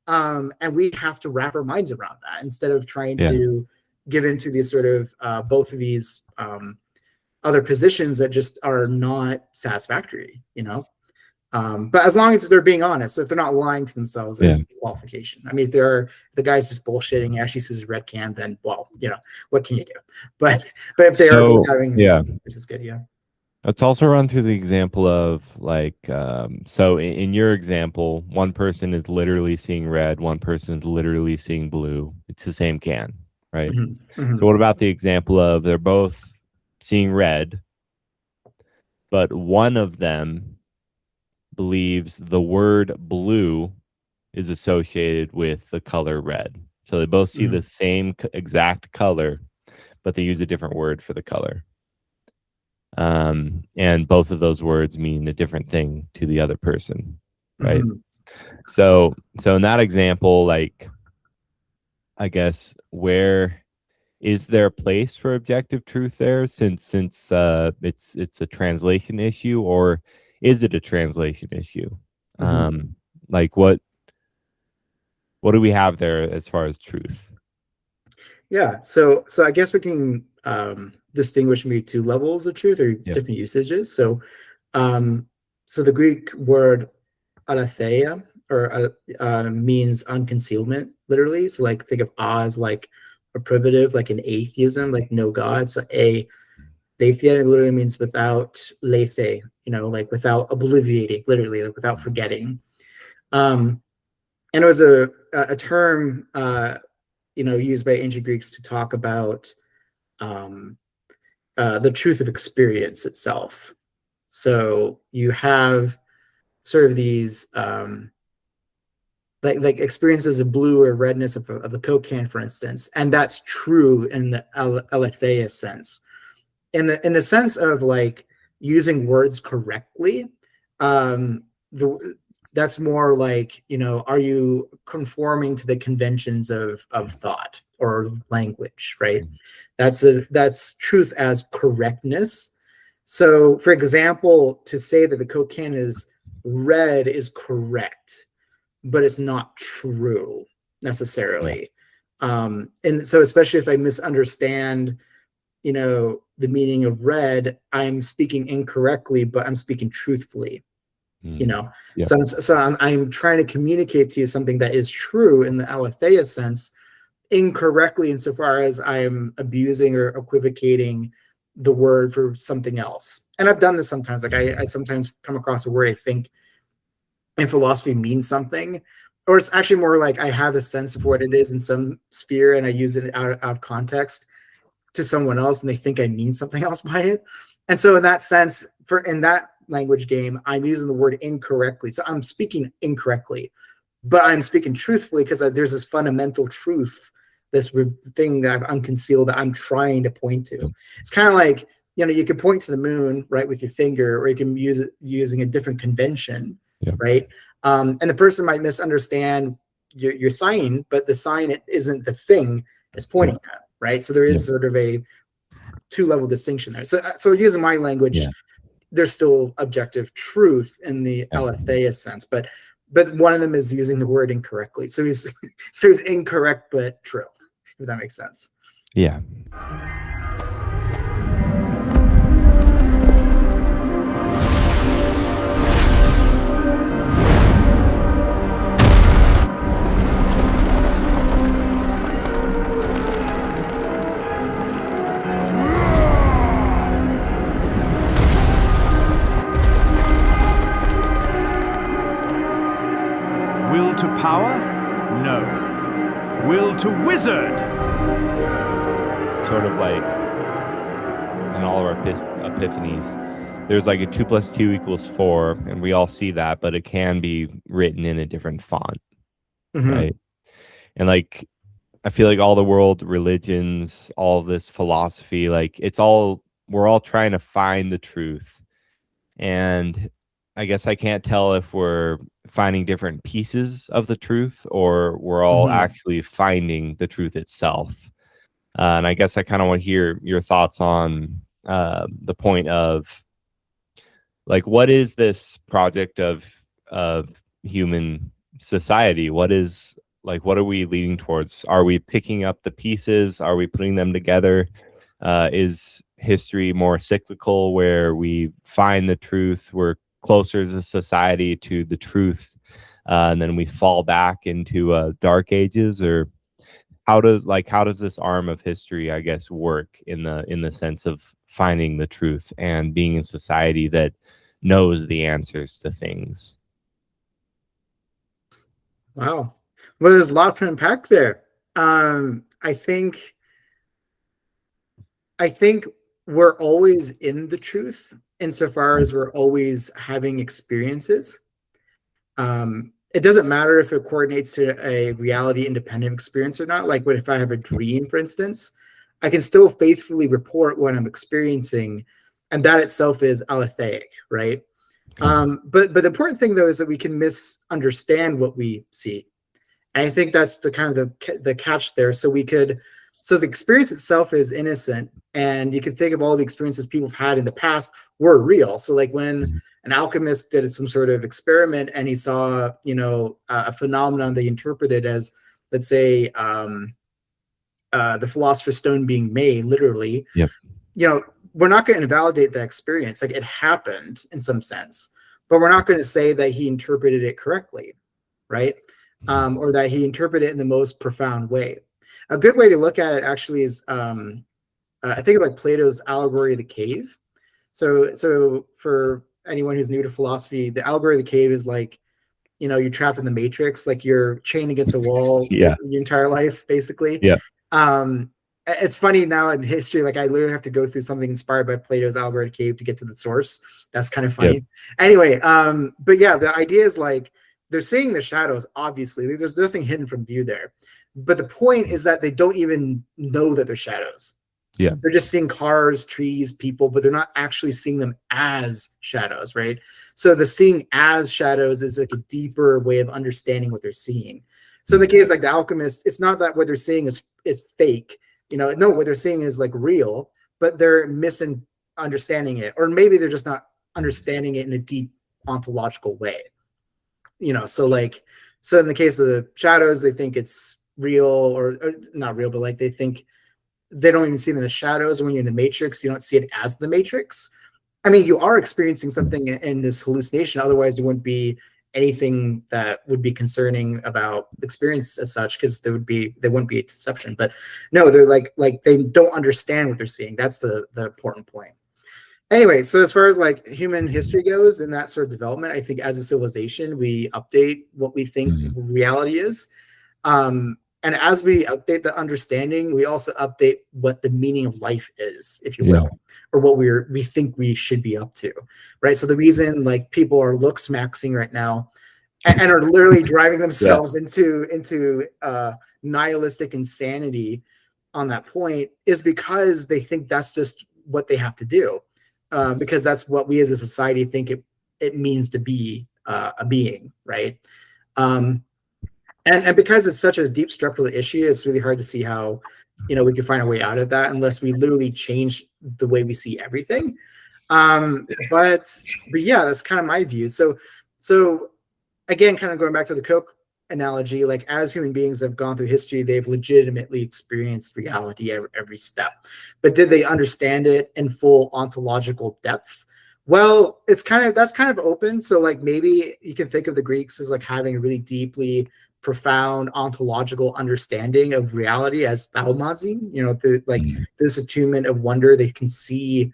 and we have to wrap our minds around that instead of trying to give into these sort of both of these other positions that just are not satisfactory, you know. But as long as they're being honest, so if they're not lying to themselves, it's qualification. I mean, if the guy's just bullshitting, actually sees a red can, then well, you know, what can you do? But if they are both having, this is good, Let's also run through the example of like, so in your example, one person is literally seeing red, one person is literally seeing blue. It's the same can, right? So what about the example of they're both seeing red, but one of them believes the word blue is associated with the color red. So they both see the same exact color, but they use a different word for the color. And both of those words mean a different thing to the other person, right? Mhm. So in that example, like, I guess, where is there a place for objective truth there, since it's a translation issue, or is it a translation issue? Like, what do we have there as far as truth? Yeah, so I guess we can distinguish maybe two levels of truth, or Yep. different usages. So the Greek word aletheia, or means unconcealment, literally. So like, think of as like a privative, like an atheism, like no God. So aletheia literally means without lethe, like without obliviating, literally, like without forgetting. And it was a term used by ancient Greeks to talk about the truth of experience itself. So you have sort of these like experiences of blue or redness of the Coke can, for instance, and that's true in the aletheia sense. In the sense of like using words correctly, that's more like, are you conforming to the conventions of thought or language, right? That's truth as correctness. So, for example, to say that the Coke can is red is correct, but it's not true necessarily. And so, especially if I misunderstand, the meaning of red, I'm speaking incorrectly, but I'm speaking truthfully. So I'm trying to communicate to you something that is true in the aletheia sense, incorrectly insofar as I'm abusing or equivocating the word for something else. And I've done this sometimes. Like I sometimes come across a word I think in philosophy means something, or it's actually more like I have a sense of what it is in some sphere, and I use it out of context to someone else, and they think I mean something else by it. And so in that sense, in that language game, I'm using the word incorrectly. So I'm speaking incorrectly, but I'm speaking truthfully, because there's this fundamental truth, this thing that I've unconcealed that I'm trying to point to. It's kind of like, you can point to the moon, right, with your finger, or you can use it using a different convention, right? And the person might misunderstand your sign, but the sign isn't the thing it's pointing at, right? So there is sort of a two-level distinction there. So using my language, there's still objective truth in the aletheia sense, but one of them is using the word incorrectly. So he's incorrect but true, if that makes sense. Yeah. Will to power? No. Will to wizard? Sort of like in all of our epiphanies, there's like a 2 + 2 = 4, and we all see that, but it can be written in a different font, right? And like, I feel like all the world religions, all of this philosophy, like we're all trying to find the truth. And I guess I can't tell if we're finding different pieces of the truth, or we're all actually finding the truth itself. And I guess I kind of want to hear your thoughts on the point of, like, what is this project of human society? What are we leading towards? Are we picking up the pieces? Are we putting them together? Is history more cyclical, where we find the truth, we're closer as a society to the truth, and then we fall back into dark ages? Or how does this arm of history, I guess, work in the sense of finding the truth and being a society that knows the answers to things? Wow. Well, there's a lot to unpack there. I think we're always in the truth, insofar as we're always having experiences. It doesn't matter if it coordinates to a reality independent experience or not. Like, what if I have a dream, for instance? I can still faithfully report what I'm experiencing, and that itself is aletheic, right? But the important thing though is that we can misunderstand what we see, and I think that's the kind of the catch there. So the experience itself is innocent, and you can think of all the experiences people have had in the past were real. So like when an alchemist did some sort of experiment and he saw, a phenomenon they interpreted as, let's say, the philosopher's stone being made, literally. Yep. We're not going to invalidate that experience. Like, it happened in some sense, but we're not going to say that he interpreted it correctly, right? Or that he interpreted it in the most profound way. A good way to look at it actually is, I think of like Plato's allegory of the cave. So for anyone who's new to philosophy, the allegory of the cave is like, you're trapped in the matrix, like you're chained against a wall your entire life, basically. Yeah. It's funny now in history, like I literally have to go through something inspired by Plato's allegory of the cave to get to the source. That's kind of funny. Yep. Anyway, but yeah, the idea is like they're seeing the shadows, obviously. There's nothing hidden from view there. But the point is that they don't even know that they're shadows. Yeah. They're just seeing cars, trees, people, but they're not actually seeing them as shadows, right? So the seeing as shadows is like a deeper way of understanding what they're seeing. So in the case like the alchemist, it's not that what they're seeing is fake. No, what they're seeing is like real, but they're misunderstanding it. Or maybe they're just not understanding it in a deep ontological way. So in the case of the shadows, they think it's real or not real, but like they think they don't even see them as shadows. When you're in the matrix, you don't see it as the matrix. I mean, you are experiencing something in this hallucination. Otherwise, there wouldn't be anything that would be concerning about experience as such, because there wouldn't be a deception. But no, they're like they don't understand what they're seeing. That's the important point. Anyway, so as far as like human history goes and that sort of development, I think as a civilization, we update what we think reality is. And as we update the understanding, we also update what the meaning of life is, if you will, or what we think we should be up to, right? So the reason like people are looks maxing right now and are literally driving themselves into nihilistic insanity on that point is because they think that's just what they have to do, because that's what we as a society think it means to be a being, right? And because it's such a deep structural issue, it's really hard to see how, we can find a way out of that unless we literally change the way we see everything. But yeah, that's kind of my view. So again, kind of going back to the Coke analogy, like as human beings have gone through history, they've legitimately experienced reality every step. But did they understand it in full ontological depth? Well, that's kind of open. So like maybe you can think of the Greeks as like having a really deeply profound ontological understanding of reality as thaumazi, this attunement of wonder. They can see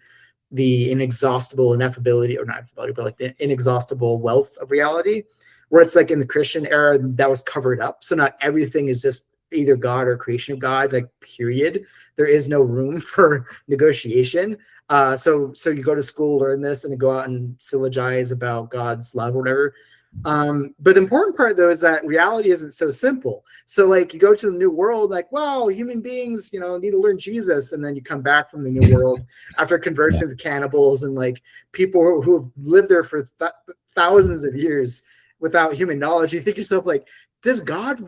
the inexhaustible ineffability, or not ineffability, but like the inexhaustible wealth of reality, where it's like in the Christian era that was covered up. So not everything is just either God or creation of God, like period. There is no room for negotiation. So you go to school, learn this, and then go out and syllogize about God's love or whatever. But the important part though is that reality isn't so simple. So like you go to the new world, like, wow, human beings, need to learn Jesus. And then you come back from the new world after conversing with cannibals and like people who have lived there for thousands of years without human knowledge. You think to yourself like, did God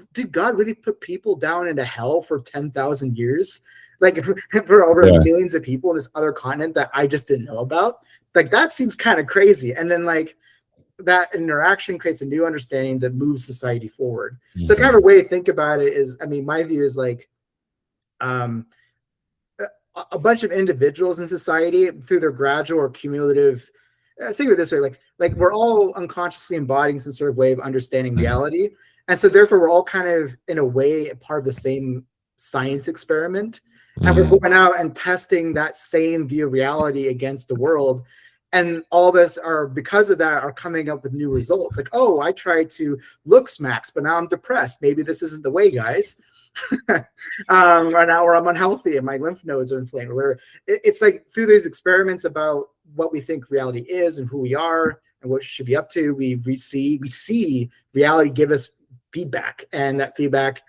really put people down into hell for 10,000 years? Like for over millions of people in this other continent that I just didn't know about? Like that seems kind of crazy. And then like that interaction creates a new understanding that moves society forward. So kind of a way to think about it is, I mean, my view is like a bunch of individuals in society through their gradual or cumulative, think of it this way, like we're all unconsciously embodying some sort of way of understanding reality. And so therefore we're all kind of in a way a part of the same science experiment. And we're going out and testing that same view of reality against the world. And all of us are, because of that, are coming up with new results. Like, oh, I tried to looks max, but now I'm depressed. Maybe this isn't the way, guys. Right now, or I'm unhealthy and my lymph nodes are inflamed. Where it's like through these experiments about what we think reality is and who we are and what we should be up to, we see reality give us feedback, and that feedback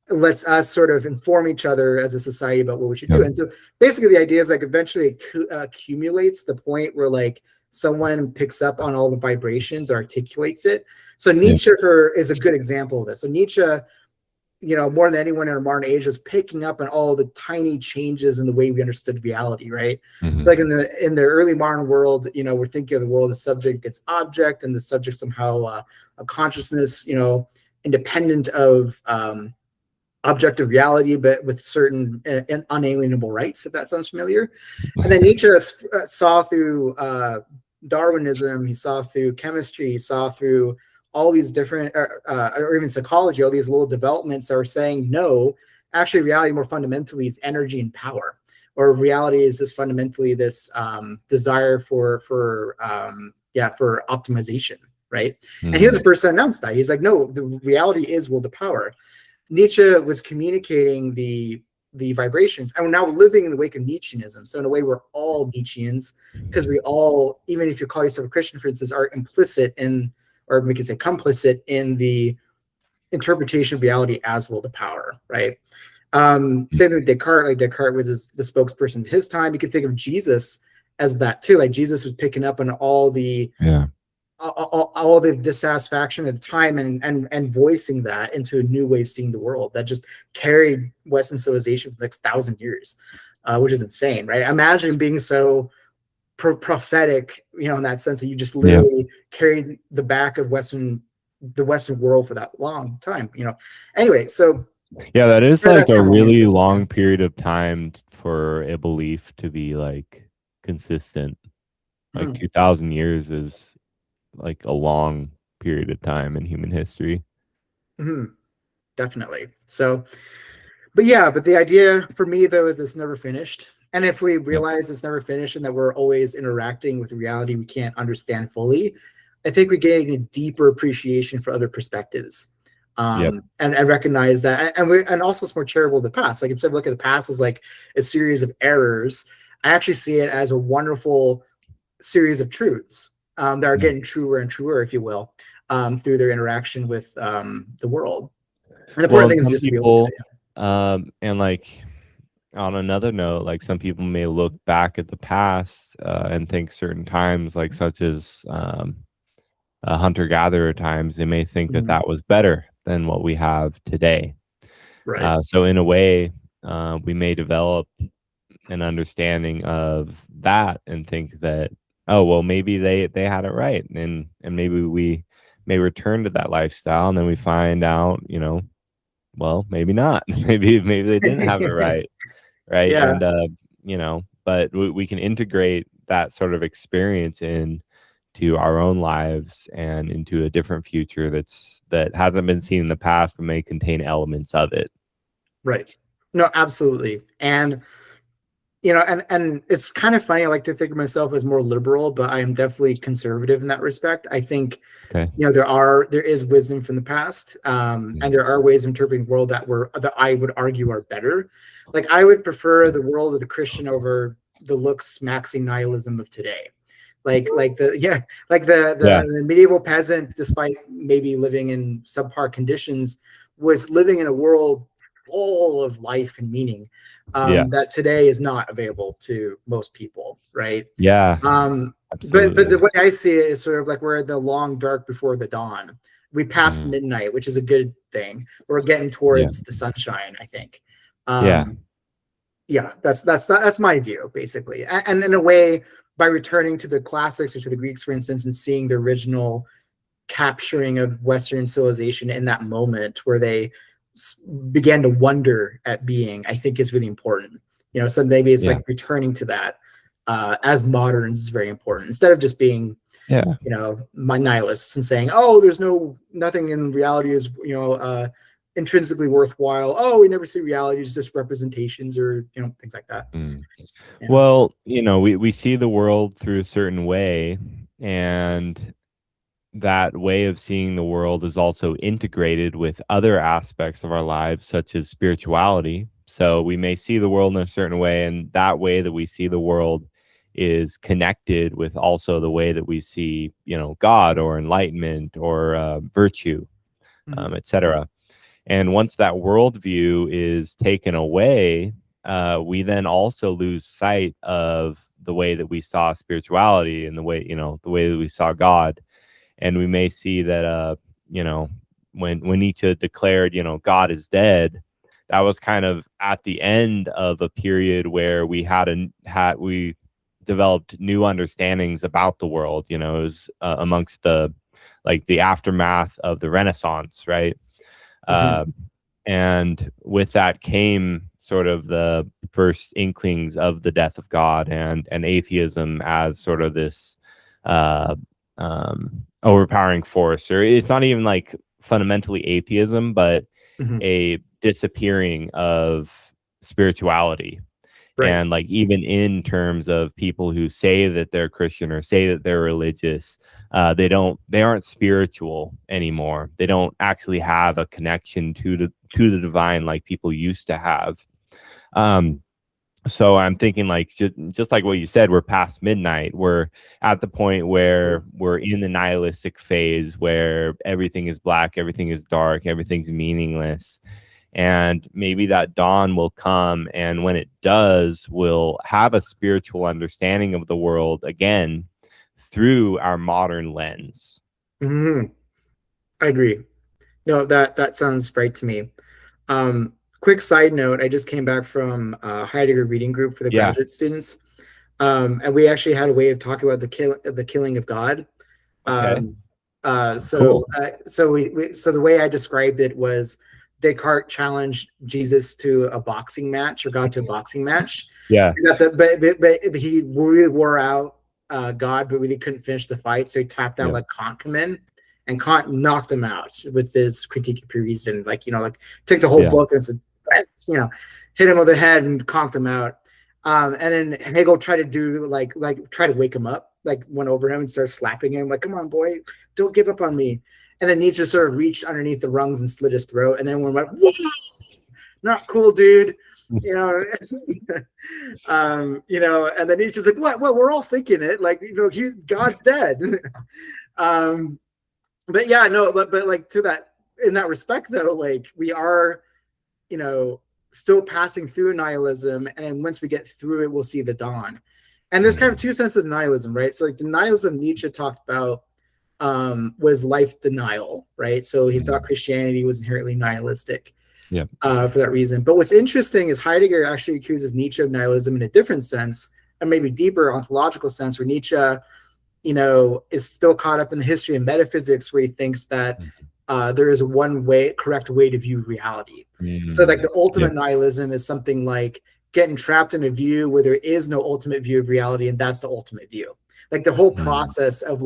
lets us sort of inform each other as a society about what we should do. Yep. And so basically the idea is like eventually it accumulates to the point where like someone picks up on all the vibrations, articulates it. So Nietzsche is a good example of this. So Nietzsche, you know, more than anyone in our modern age, was picking up on all the tiny changes in the way we understood reality, right? Mhm. So like in the early modern world, you know, we're thinking of the world as subject gets object, and the subject somehow a consciousness, you know, independent of objective reality, but with certain unalienable rights, if that sounds familiar. And then Nietzsche saw through Darwinism, he saw through chemistry, he saw through all these different, or even psychology, all these little developments that are saying, no, actually reality more fundamentally is energy and power, or reality is this fundamentally this desire for optimization, right? And he was the first to announce that. He's like, no, the reality is will to power. Nietzsche was communicating the vibrations, and we're now living in the wake of Nietzscheanism. So in a way, we're all Nietzscheans, because we all, even if you call yourself a Christian, for instance, are implicit in, or we could say complicit in, the interpretation of reality as will to power, right? Same with Descartes. Like Descartes was the spokesperson of his time. You could think of Jesus as that too. Like Jesus was picking up on all the all the dissatisfaction at the time, and voicing that into a new way of seeing the world that just carried Western civilization for the next 1,000 years, which is insane, right? Imagine being so prophetic, you know, in that sense that you just literally carried the back of the Western world for that long time, you know. Anyway, so yeah, that is like a really answer, long period of time for a belief to be like consistent. Like 2,000 years is like a long period of time in human history. Definitely. So, but the idea for me though is it's never finished. And if we realize it's never finished and that we're always interacting with reality we can't understand fully, I think we gain a deeper appreciation for other perspectives. And recognize that, and also it's more charitable to the past. Like instead of looking at the past as like a series of errors, I actually see it as a wonderful series of truths that are getting truer and truer, if you will, through their interaction with the world. And the important thing is just to be able to, and like on another note, like some people may look back at the past and think certain times, like such as hunter-gatherer times, they may think that that was better than what we have today. right. So in a way, we may develop an understanding of that and think that, oh, well, maybe they had it right, and maybe we may return to that lifestyle, and then we find out, you know, well, maybe not. maybe they didn't have it right. Yeah. And you know, but we can integrate that sort of experience into our own lives and into a different future that hasn't been seen in the past but may contain elements of it. Right. No, absolutely. And you know, and it's kind of funny. I like to think of myself as more liberal, but I am definitely conservative in that respect. I think, you know, there is wisdom from the past, and there are ways of interpreting the world that I would argue are better. Like I would prefer the world of the Christian over the looks maxi nihilism of today. Like the medieval peasant, despite maybe living in subpar conditions, was living in a world full of life and meaning that today is not available to most people, right? But the way I see it is sort of like we're at the long dark before the dawn. We passed midnight, which is a good thing. We're getting towards the sunshine, I think. That's my view, basically. And in a way, by returning to the classics or to the Greeks, for instance, and seeing the original capturing of Western civilization in that moment where they began to wonder at being, I think is really important. You know, so maybe it's like returning to that as moderns is very important, instead of just being you know, my nihilists and saying, oh, there's nothing in reality is, you know, intrinsically worthwhile. Oh, we never see reality, it's just representations, or, you know, things like that. Well, you know, we see the world through a certain way, and that way of seeing the world is also integrated with other aspects of our lives, such as spirituality. So we may see the world in a certain way, and that way that we see the world is connected with also the way that we see, you know, God or enlightenment or virtue, etc. And once that worldview is taken away, we then also lose sight of the way that we saw spirituality and the way, the way that we saw God. And we may see that, when Nietzsche declared, God is dead, that was kind of at the end of a period where we we developed new understandings about the world. It was amongst the aftermath of the Renaissance, right? And with that came sort of the first inklings of the death of God and atheism as sort of this overpowering force. Or it's not even like fundamentally atheism, but a disappearing of spirituality. Right. And like even in terms of people who say that they're Christian or say that they're religious, they aren't spiritual anymore. They don't actually have a connection to the divine like people used to have. So I'm thinking like just like what you said, we're past midnight. We're at the point where we're in the nihilistic phase where everything is black, everything is dark, everything's meaningless. And maybe that dawn will come, and when it does, we'll have a spiritual understanding of the world again through our modern lens. I agree. No, that sounds right to me. Quick side note, I just came back from Heidegger reading group for the graduate students. And we actually had a way of talking about the killing of God. Okay. So the way I described it was Descartes challenged Jesus to a boxing match, or God to a boxing match. Yeah. But he really wore out God, but really couldn't finish the fight. So he tapped out, let Kant come in, and Kant knocked him out with his Critique of Pure Reason. Took the whole book and said, hit him with the head and conked him out. And then Hegel tried to do try to wake him up, went over him and started slapping him, like, come on, boy, don't give up on me. And then Nietzsche sort of reached underneath the rungs and slit his throat. And then one went, whoa, not cool, dude. And then Nietzsche's like, what? We're all thinking it. God's dead. But yeah, no, but to that, in that respect, though, we are, still passing through nihilism. And once we get through it, we'll see the dawn. And there's kind of two senses of nihilism, right? So the nihilism Nietzsche talked about was life denial, right? So he thought Christianity was inherently nihilistic for that reason. But what's interesting is Heidegger actually accuses Nietzsche of nihilism in a different sense, a maybe deeper ontological sense, where Nietzsche, is still caught up in the history of metaphysics, where he thinks that there is one correct way to view reality. So the ultimate nihilism is something like getting trapped in a view where there is no ultimate view of reality, and that's the ultimate view. The whole process of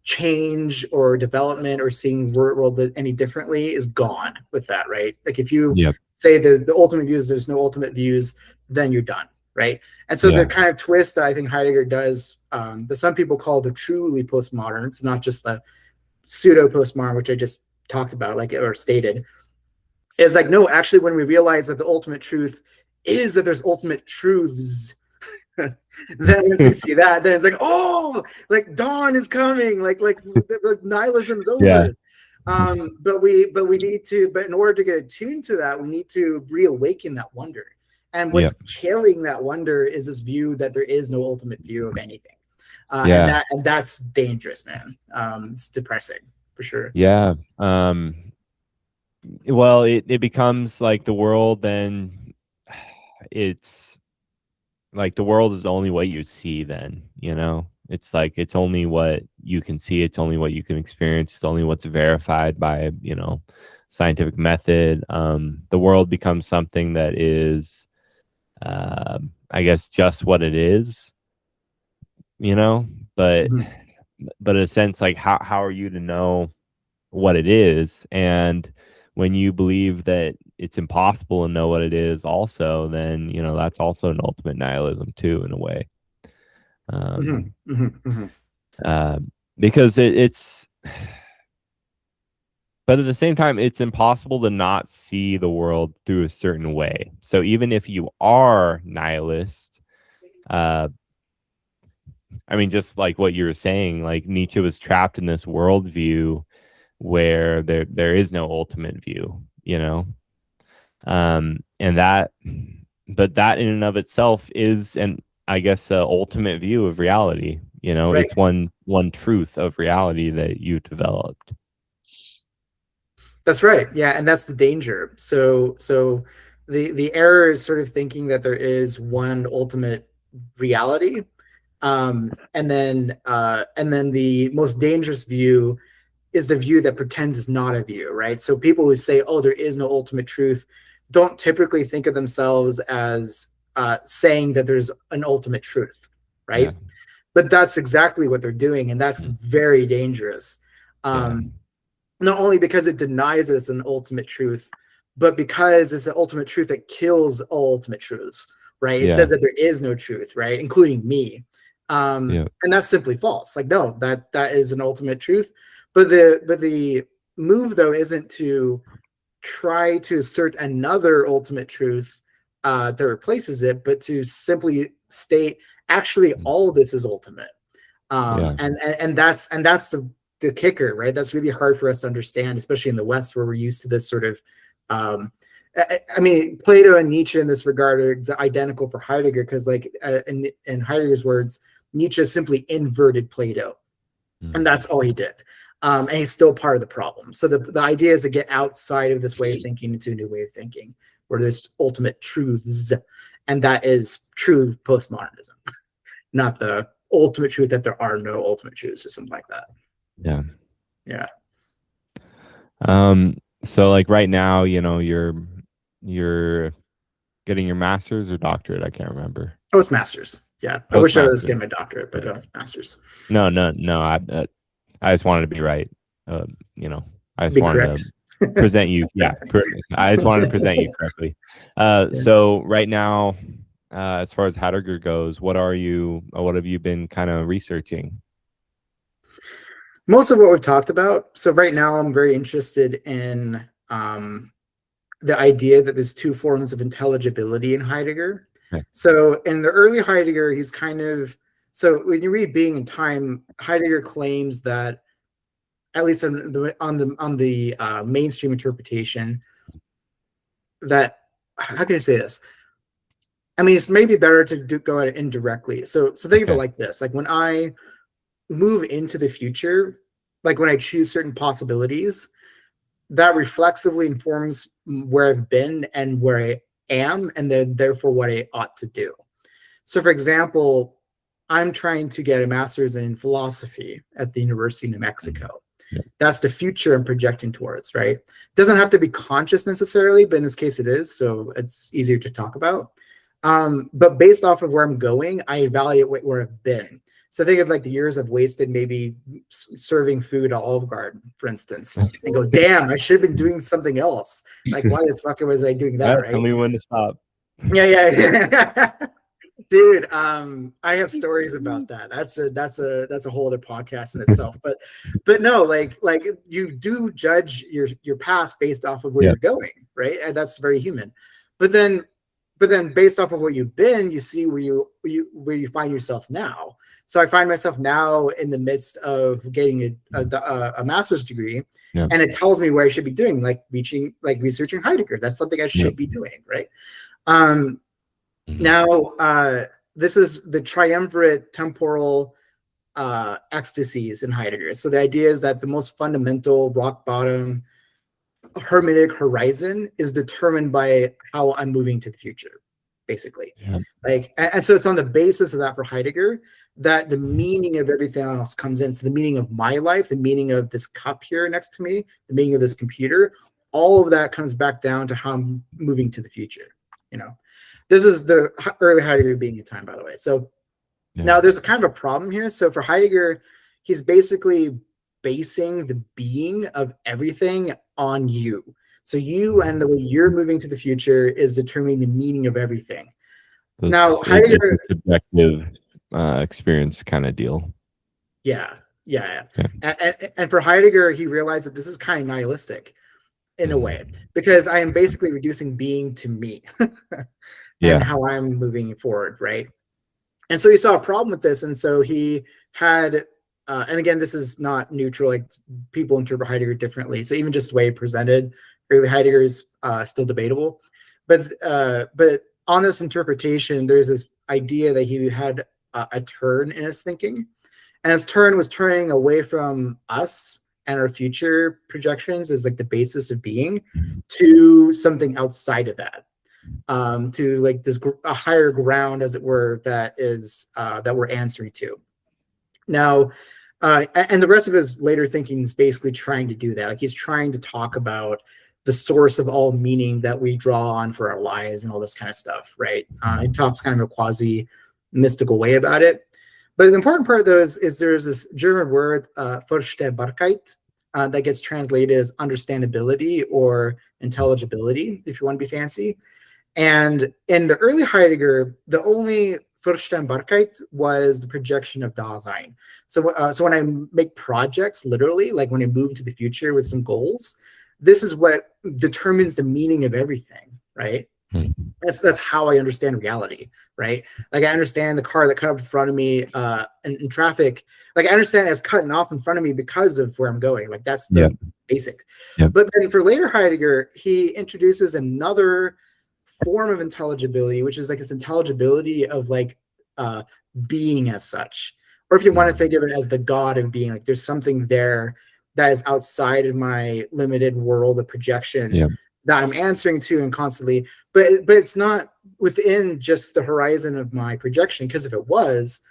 change or development or seeing the world any differently is gone with that, right? If you say the ultimate view is there's no ultimate views, then you're done, right? And so the kind of twist that I think Heidegger does, that some people call the truly postmodern, it's not just the pseudo postmodern, which I just talked about, or stated, is no, actually, when we realize that the ultimate truth is that there's ultimate truths, then once you see that, then it's dawn is coming, the nihilism's over. But we need to, but in order to get attuned to that, we need to reawaken that wonder. And what's killing that wonder is this view that there is no ultimate view of anything. And that's dangerous, man. It's depressing for sure. Yeah. Well, it becomes like the world, then it's like the world is only what you see then, it's it's only what you can see, it's only what you can experience, it's only what's verified by scientific method. The world becomes something that is I guess just what it is, but in a sense, how are you to know what it is? And when you believe that it's impossible to know what it is also, then that's also an ultimate nihilism too, in a way. Because it's but at the same time, it's impossible to not see the world through a certain way. So even if you are nihilist, just like what you were saying, Nietzsche was trapped in this worldview where there is no ultimate view, you know. And that, but that in and of itself is, and I guess, the ultimate view of reality. You know, Right. it's one truth of reality that you developed. That's right. Yeah, and that's the danger. So the error is sort of thinking that there is one ultimate reality, and then the most dangerous view is the view that pretends it's not a view, right? So people who say, "Oh, there is no ultimate truth," don't typically think of themselves as saying that there's an ultimate truth, right? Yeah. But that's exactly what they're doing, and that's very dangerous. Um, Not only because it denies us an ultimate truth, but because it's an ultimate truth that kills all ultimate truths, right? It Yeah. says that there is no truth, right? Including me. Yeah. And that's simply false. Like, no, that is an ultimate truth. But the move though isn't to try to assert another ultimate truth that replaces it, but to simply state, actually, all of this is ultimate. Yeah. And that's the kicker, right? That's really hard for us to understand, especially in the West, where we're used to this sort of. I mean, Plato and Nietzsche in this regard are identical for Heidegger, because, like, in Heidegger's words, Nietzsche simply inverted Plato, and that's all he did. And he's still part of the problem. So the idea is to get outside of this way of thinking into a new way of thinking, where there's ultimate truths, and that is true postmodernism, not the ultimate truth that there are no ultimate truths or something like that. Yeah. Yeah. So, like, right now, you know, you're getting your master's or doctorate. I can't remember. Oh, it's master's. Yeah. I wish I was getting my doctorate, but master's. No. I just wanted to be right. You know, I just Be wanted correct. to present you. Yeah, I just wanted to present you correctly. So right now, as far as Heidegger goes, what have you been kind of researching? Most of what we've talked about. So right now, I'm very interested in the idea that there's two forms of intelligibility in Heidegger. Okay. So in the early Heidegger, he's so when you read Being and Time, Heidegger claims that, at least on the mainstream interpretation, that, how can I say this? I mean, it's maybe better to go at it indirectly. So think of it like this: like, when I move into the future, like when I choose certain possibilities, that reflexively informs where I've been and where I am, and then therefore what I ought to do. So, for example, I'm trying to get a master's in philosophy at the University of New Mexico. That's the future I'm projecting towards, right? Doesn't have to be conscious necessarily, but in this case it is, so it's easier to talk about. But based off of where I'm going, I evaluate where I've been. So think of, like, the years I've wasted maybe serving food at Olive Garden, for instance, and go, damn, I should have been doing something else. Like, why the fuck was I doing that, right? Tell me when to stop. Yeah. Dude, I have stories about that. That's a whole other podcast in itself. But no, like you do judge your past based off of where you're going, right? And that's very human. But then based off of what you've been, you see where you find yourself now. So I find myself now in the midst of getting a master's degree, and it tells me where I should be doing, like researching Heidegger. That's something I should be doing, right? Now, this is the triumvirate temporal ecstasies in Heidegger. So the idea is that the most fundamental rock bottom hermeneutic horizon is determined by how I'm moving to the future, basically. Like, and so it's on the basis of that for Heidegger that the meaning of everything else comes in. So the meaning of my life, the meaning of this cup here next to me, the meaning of this computer, all of that comes back down to how I'm moving to the future. You know, this is the early Heidegger Being in Time, by the way. So now there's a kind of a problem here. So for Heidegger, he's basically basing the being of everything on you. So you and the way you're moving to the future is determining the meaning of everything. Now, Heidegger, it's a subjective experience kind of deal. Yeah. And for Heidegger, he realized that this is kind of nihilistic in a way, because I am basically reducing being to me and how I'm moving forward, right? And so he saw a problem with this, and so he had and again, this is not neutral. Like people interpret Heidegger differently. So even just the way he presented early Heidegger is still debatable. But on this interpretation, there's this idea that he had a turn in his thinking, and his turn was turning away from us and our future projections as like the basis of being to something outside of that, to like this a higher ground, as it were, that is that we're answering to. Now, and the rest of his later thinking is basically trying to do that. Like he's trying to talk about the source of all meaning that we draw on for our lives and all this kind of stuff, right? He talks kind of a quasi mystical way about it. But the important part, though, is there's this German word, Verstehbarkeit, that gets translated as understandability or intelligibility, if you want to be fancy. And in the early Heidegger, the only Verstehbarkeit was the projection of Dasein. So when I make projects, literally, like when I move into the future with some goals, this is what determines the meaning of everything, right? That's how I understand reality, right? Like I understand the car that cut up in front of me in traffic. Like I understand it's cutting off in front of me because of where I'm going. Like that's the basic. But then for later Heidegger, he introduces another form of intelligibility, which is like this intelligibility of like being as such, or if you want to think of it as the God of being, like there's something there that is outside of my limited world of projection that I'm answering to and constantly, but it's not within just the horizon of my projection, because if it was,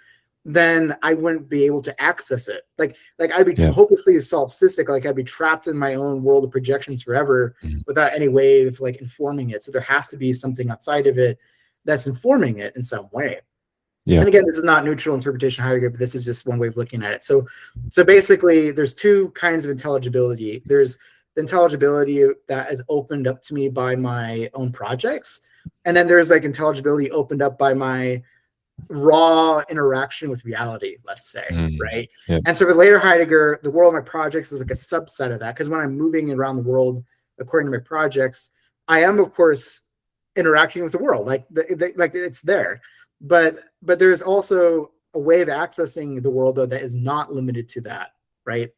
then I wouldn't be able to access it. Like I'd be hopelessly solipsistic. Like I'd be trapped in my own world of projections forever without any way of like informing it. So there has to be something outside of it that's informing it in some way. And again, this is not neutral interpretation of Heidegger, but this is just one way of looking at it. So basically there's two kinds of intelligibility. There's the intelligibility that is opened up to me by my own projects. And then there's like intelligibility opened up by my raw interaction with reality, let's say, right? And so for later Heidegger, the world of my projects is like a subset of that, because when I'm moving around the world according to my projects, I am, of course, interacting with the world, like it's there. But there's also a way of accessing the world, though, that is not limited to that, right?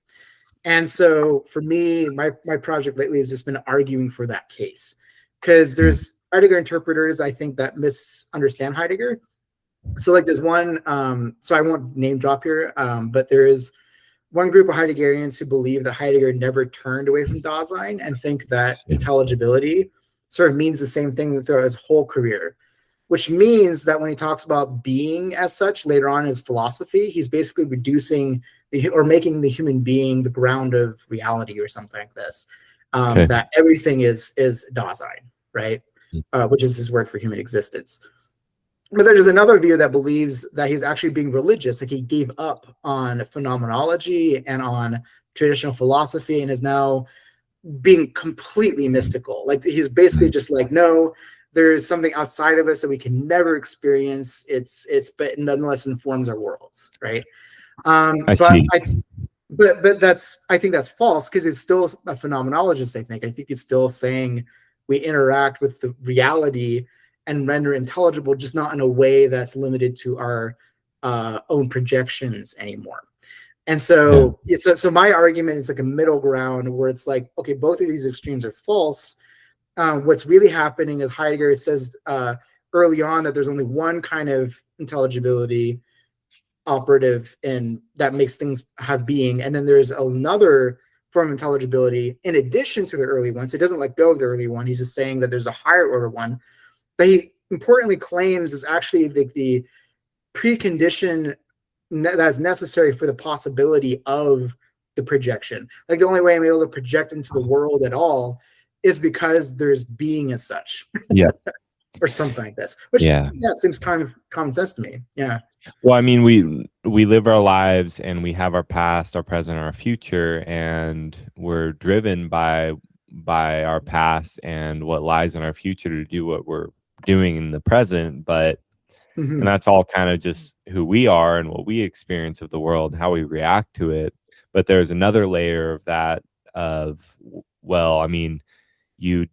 And so for me, my project lately has just been arguing for that case, because there's Heidegger interpreters, I think, that misunderstand Heidegger. So like there's one, so I won't name drop here, but there is one group of Heideggerians who believe that Heidegger never turned away from Dasein and think that intelligibility sort of means the same thing throughout his whole career, which means that when he talks about being as such later on in his philosophy, he's basically reducing or making the human being the ground of reality or something like this, that everything is Dasein, right? Which is his word for human existence. But there's another view that believes that he's actually being religious, like he gave up on phenomenology and on traditional philosophy and is now being completely mystical. Like he's basically just like, no, there's something outside of us that we can never experience. But nonetheless informs our worlds, right? I think that's false, because it's still a phenomenologist. I think it's still saying we interact with the reality and render intelligible, just not in a way that's limited to our own projections anymore. And so my argument is like a middle ground where it's like, okay, both of these extremes are false. What's really happening is Heidegger says early on that there's only one kind of intelligibility operative and that makes things have being, and then there's another form of intelligibility in addition to the early one. So he doesn't let go of the early one. He's just saying that there's a higher order one, but he importantly claims is actually the precondition that's necessary for the possibility of the projection. Like the only way I'm able to project into the world at all is because there's being as such. Or something like this, which it seems kind of common sense to me. Well, I mean, we live our lives and we have our past, our present, our future, and we're driven by our past and what lies in our future to do what we're doing in the present. But and that's all kind of just who we are and what we experience of the world, how we react to it. But there's another layer of that well, I mean, you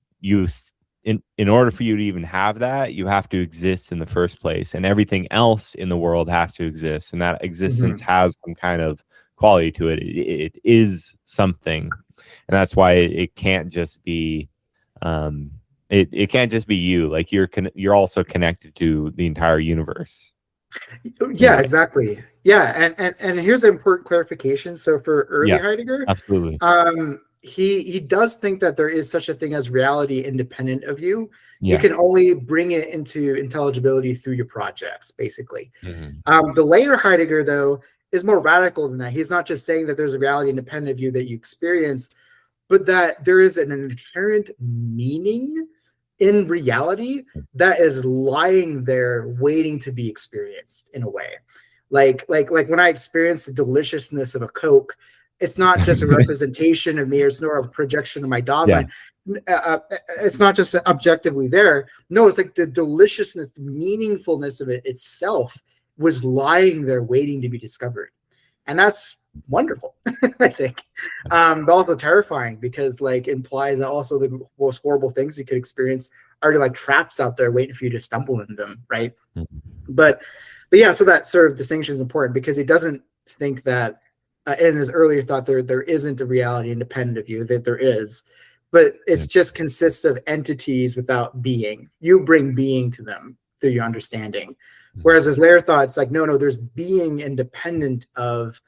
in order for you to even have that, you have to exist in the first place, and everything else in the world has to exist, and that existence has some kind of quality to it. It is something, and that's why it can't just be it can't just be you. Like you're also connected to the entire universe. Yeah, exactly. Yeah, and here's an important clarification. So for early Heidegger, absolutely, he does think that there is such a thing as reality independent of you. Yeah. You can only bring it into intelligibility through your projects, basically. Mhm. The later Heidegger, though, is more radical than that. He's not just saying that there's a reality independent of you that you experience, but that there is an inherent meaning in reality that is lying there waiting to be experienced in a way. Like when I experience the deliciousness of a Coke, it's not just a representation of me, or it's nor a projection of my Dasein. It's not just objectively there. No, it's like the deliciousness, the meaningfulness of it itself was lying there waiting to be discovered. And that's wonderful, I think. But also terrifying, because like implies that also the most horrible things you could experience are like traps out there waiting for you to stumble in them, right? But yeah, so that sort of distinction is important, because he doesn't think that in his earlier thought there isn't a reality independent of you, that there is, but it's just consists of entities without being. You bring being to them through your understanding. Whereas his later thought, it's like, no, there's being independent of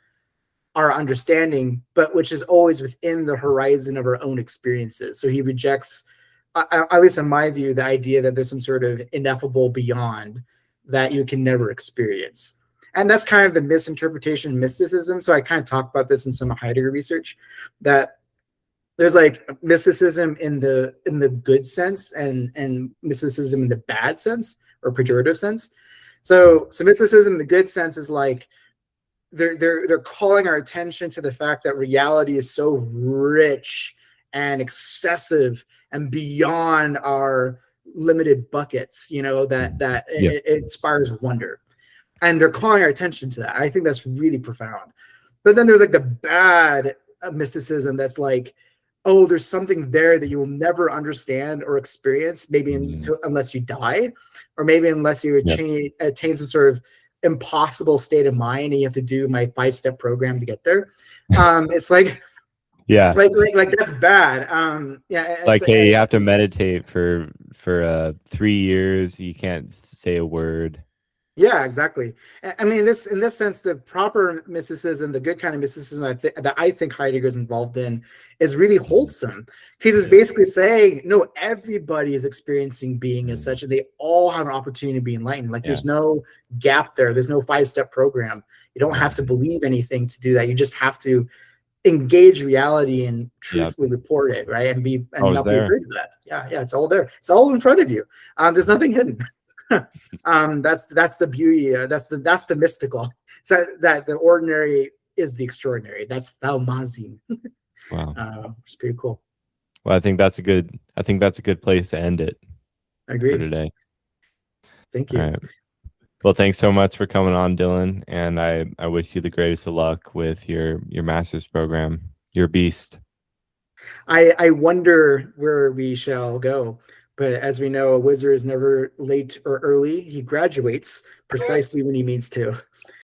our understanding, but which is always within the horizon of our own experiences. So he rejects, at least in my view, the idea that there's some sort of ineffable beyond that you can never experience. And that's kind of the misinterpretation of mysticism. So I kind of talk about this in some Heidegger research, that there's like mysticism in the good sense and mysticism in the bad sense or pejorative sense. So mysticism in the good sense is like they're calling our attention to the fact that reality is so rich and excessive and beyond our limited buckets, that it inspires wonder. And they're calling our attention to that. I think that's really profound. But then there's like the bad mysticism that's like, oh, there's something there that you will never understand or experience, maybe unless you die, or maybe unless you attain some sort of impossible state of mind and you have to do my 5-step program to get there. It's like, like that's bad. Hey, you have to meditate for 3 years. You can't say a word. Yeah, exactly. I mean, in this sense, the proper mysticism, the good kind of mysticism that I think Heidegger is involved in, is really wholesome. He's basically saying, no, everybody is experiencing being as such, and they all have an opportunity to be enlightened. Like there's no gap there. There's no 5-step program. You don't have to believe anything to do that. You just have to engage reality and truthfully report it, right? And not be afraid of that. Yeah, it's all there. It's all in front of you. There's nothing hidden. That's the beauty. That's the mystical. So that the ordinary is the extraordinary. That's Thalmazin. Wow, it's pretty cool. Well, I think that's a good place to end it. I agree. For today. Thank you. All right. Well, thanks so much for coming on, Dylan, and I wish you the greatest of luck with your master's program. You're a beast. I wonder where we shall go. But as we know, a wizard is never late or early. He graduates precisely when he means to.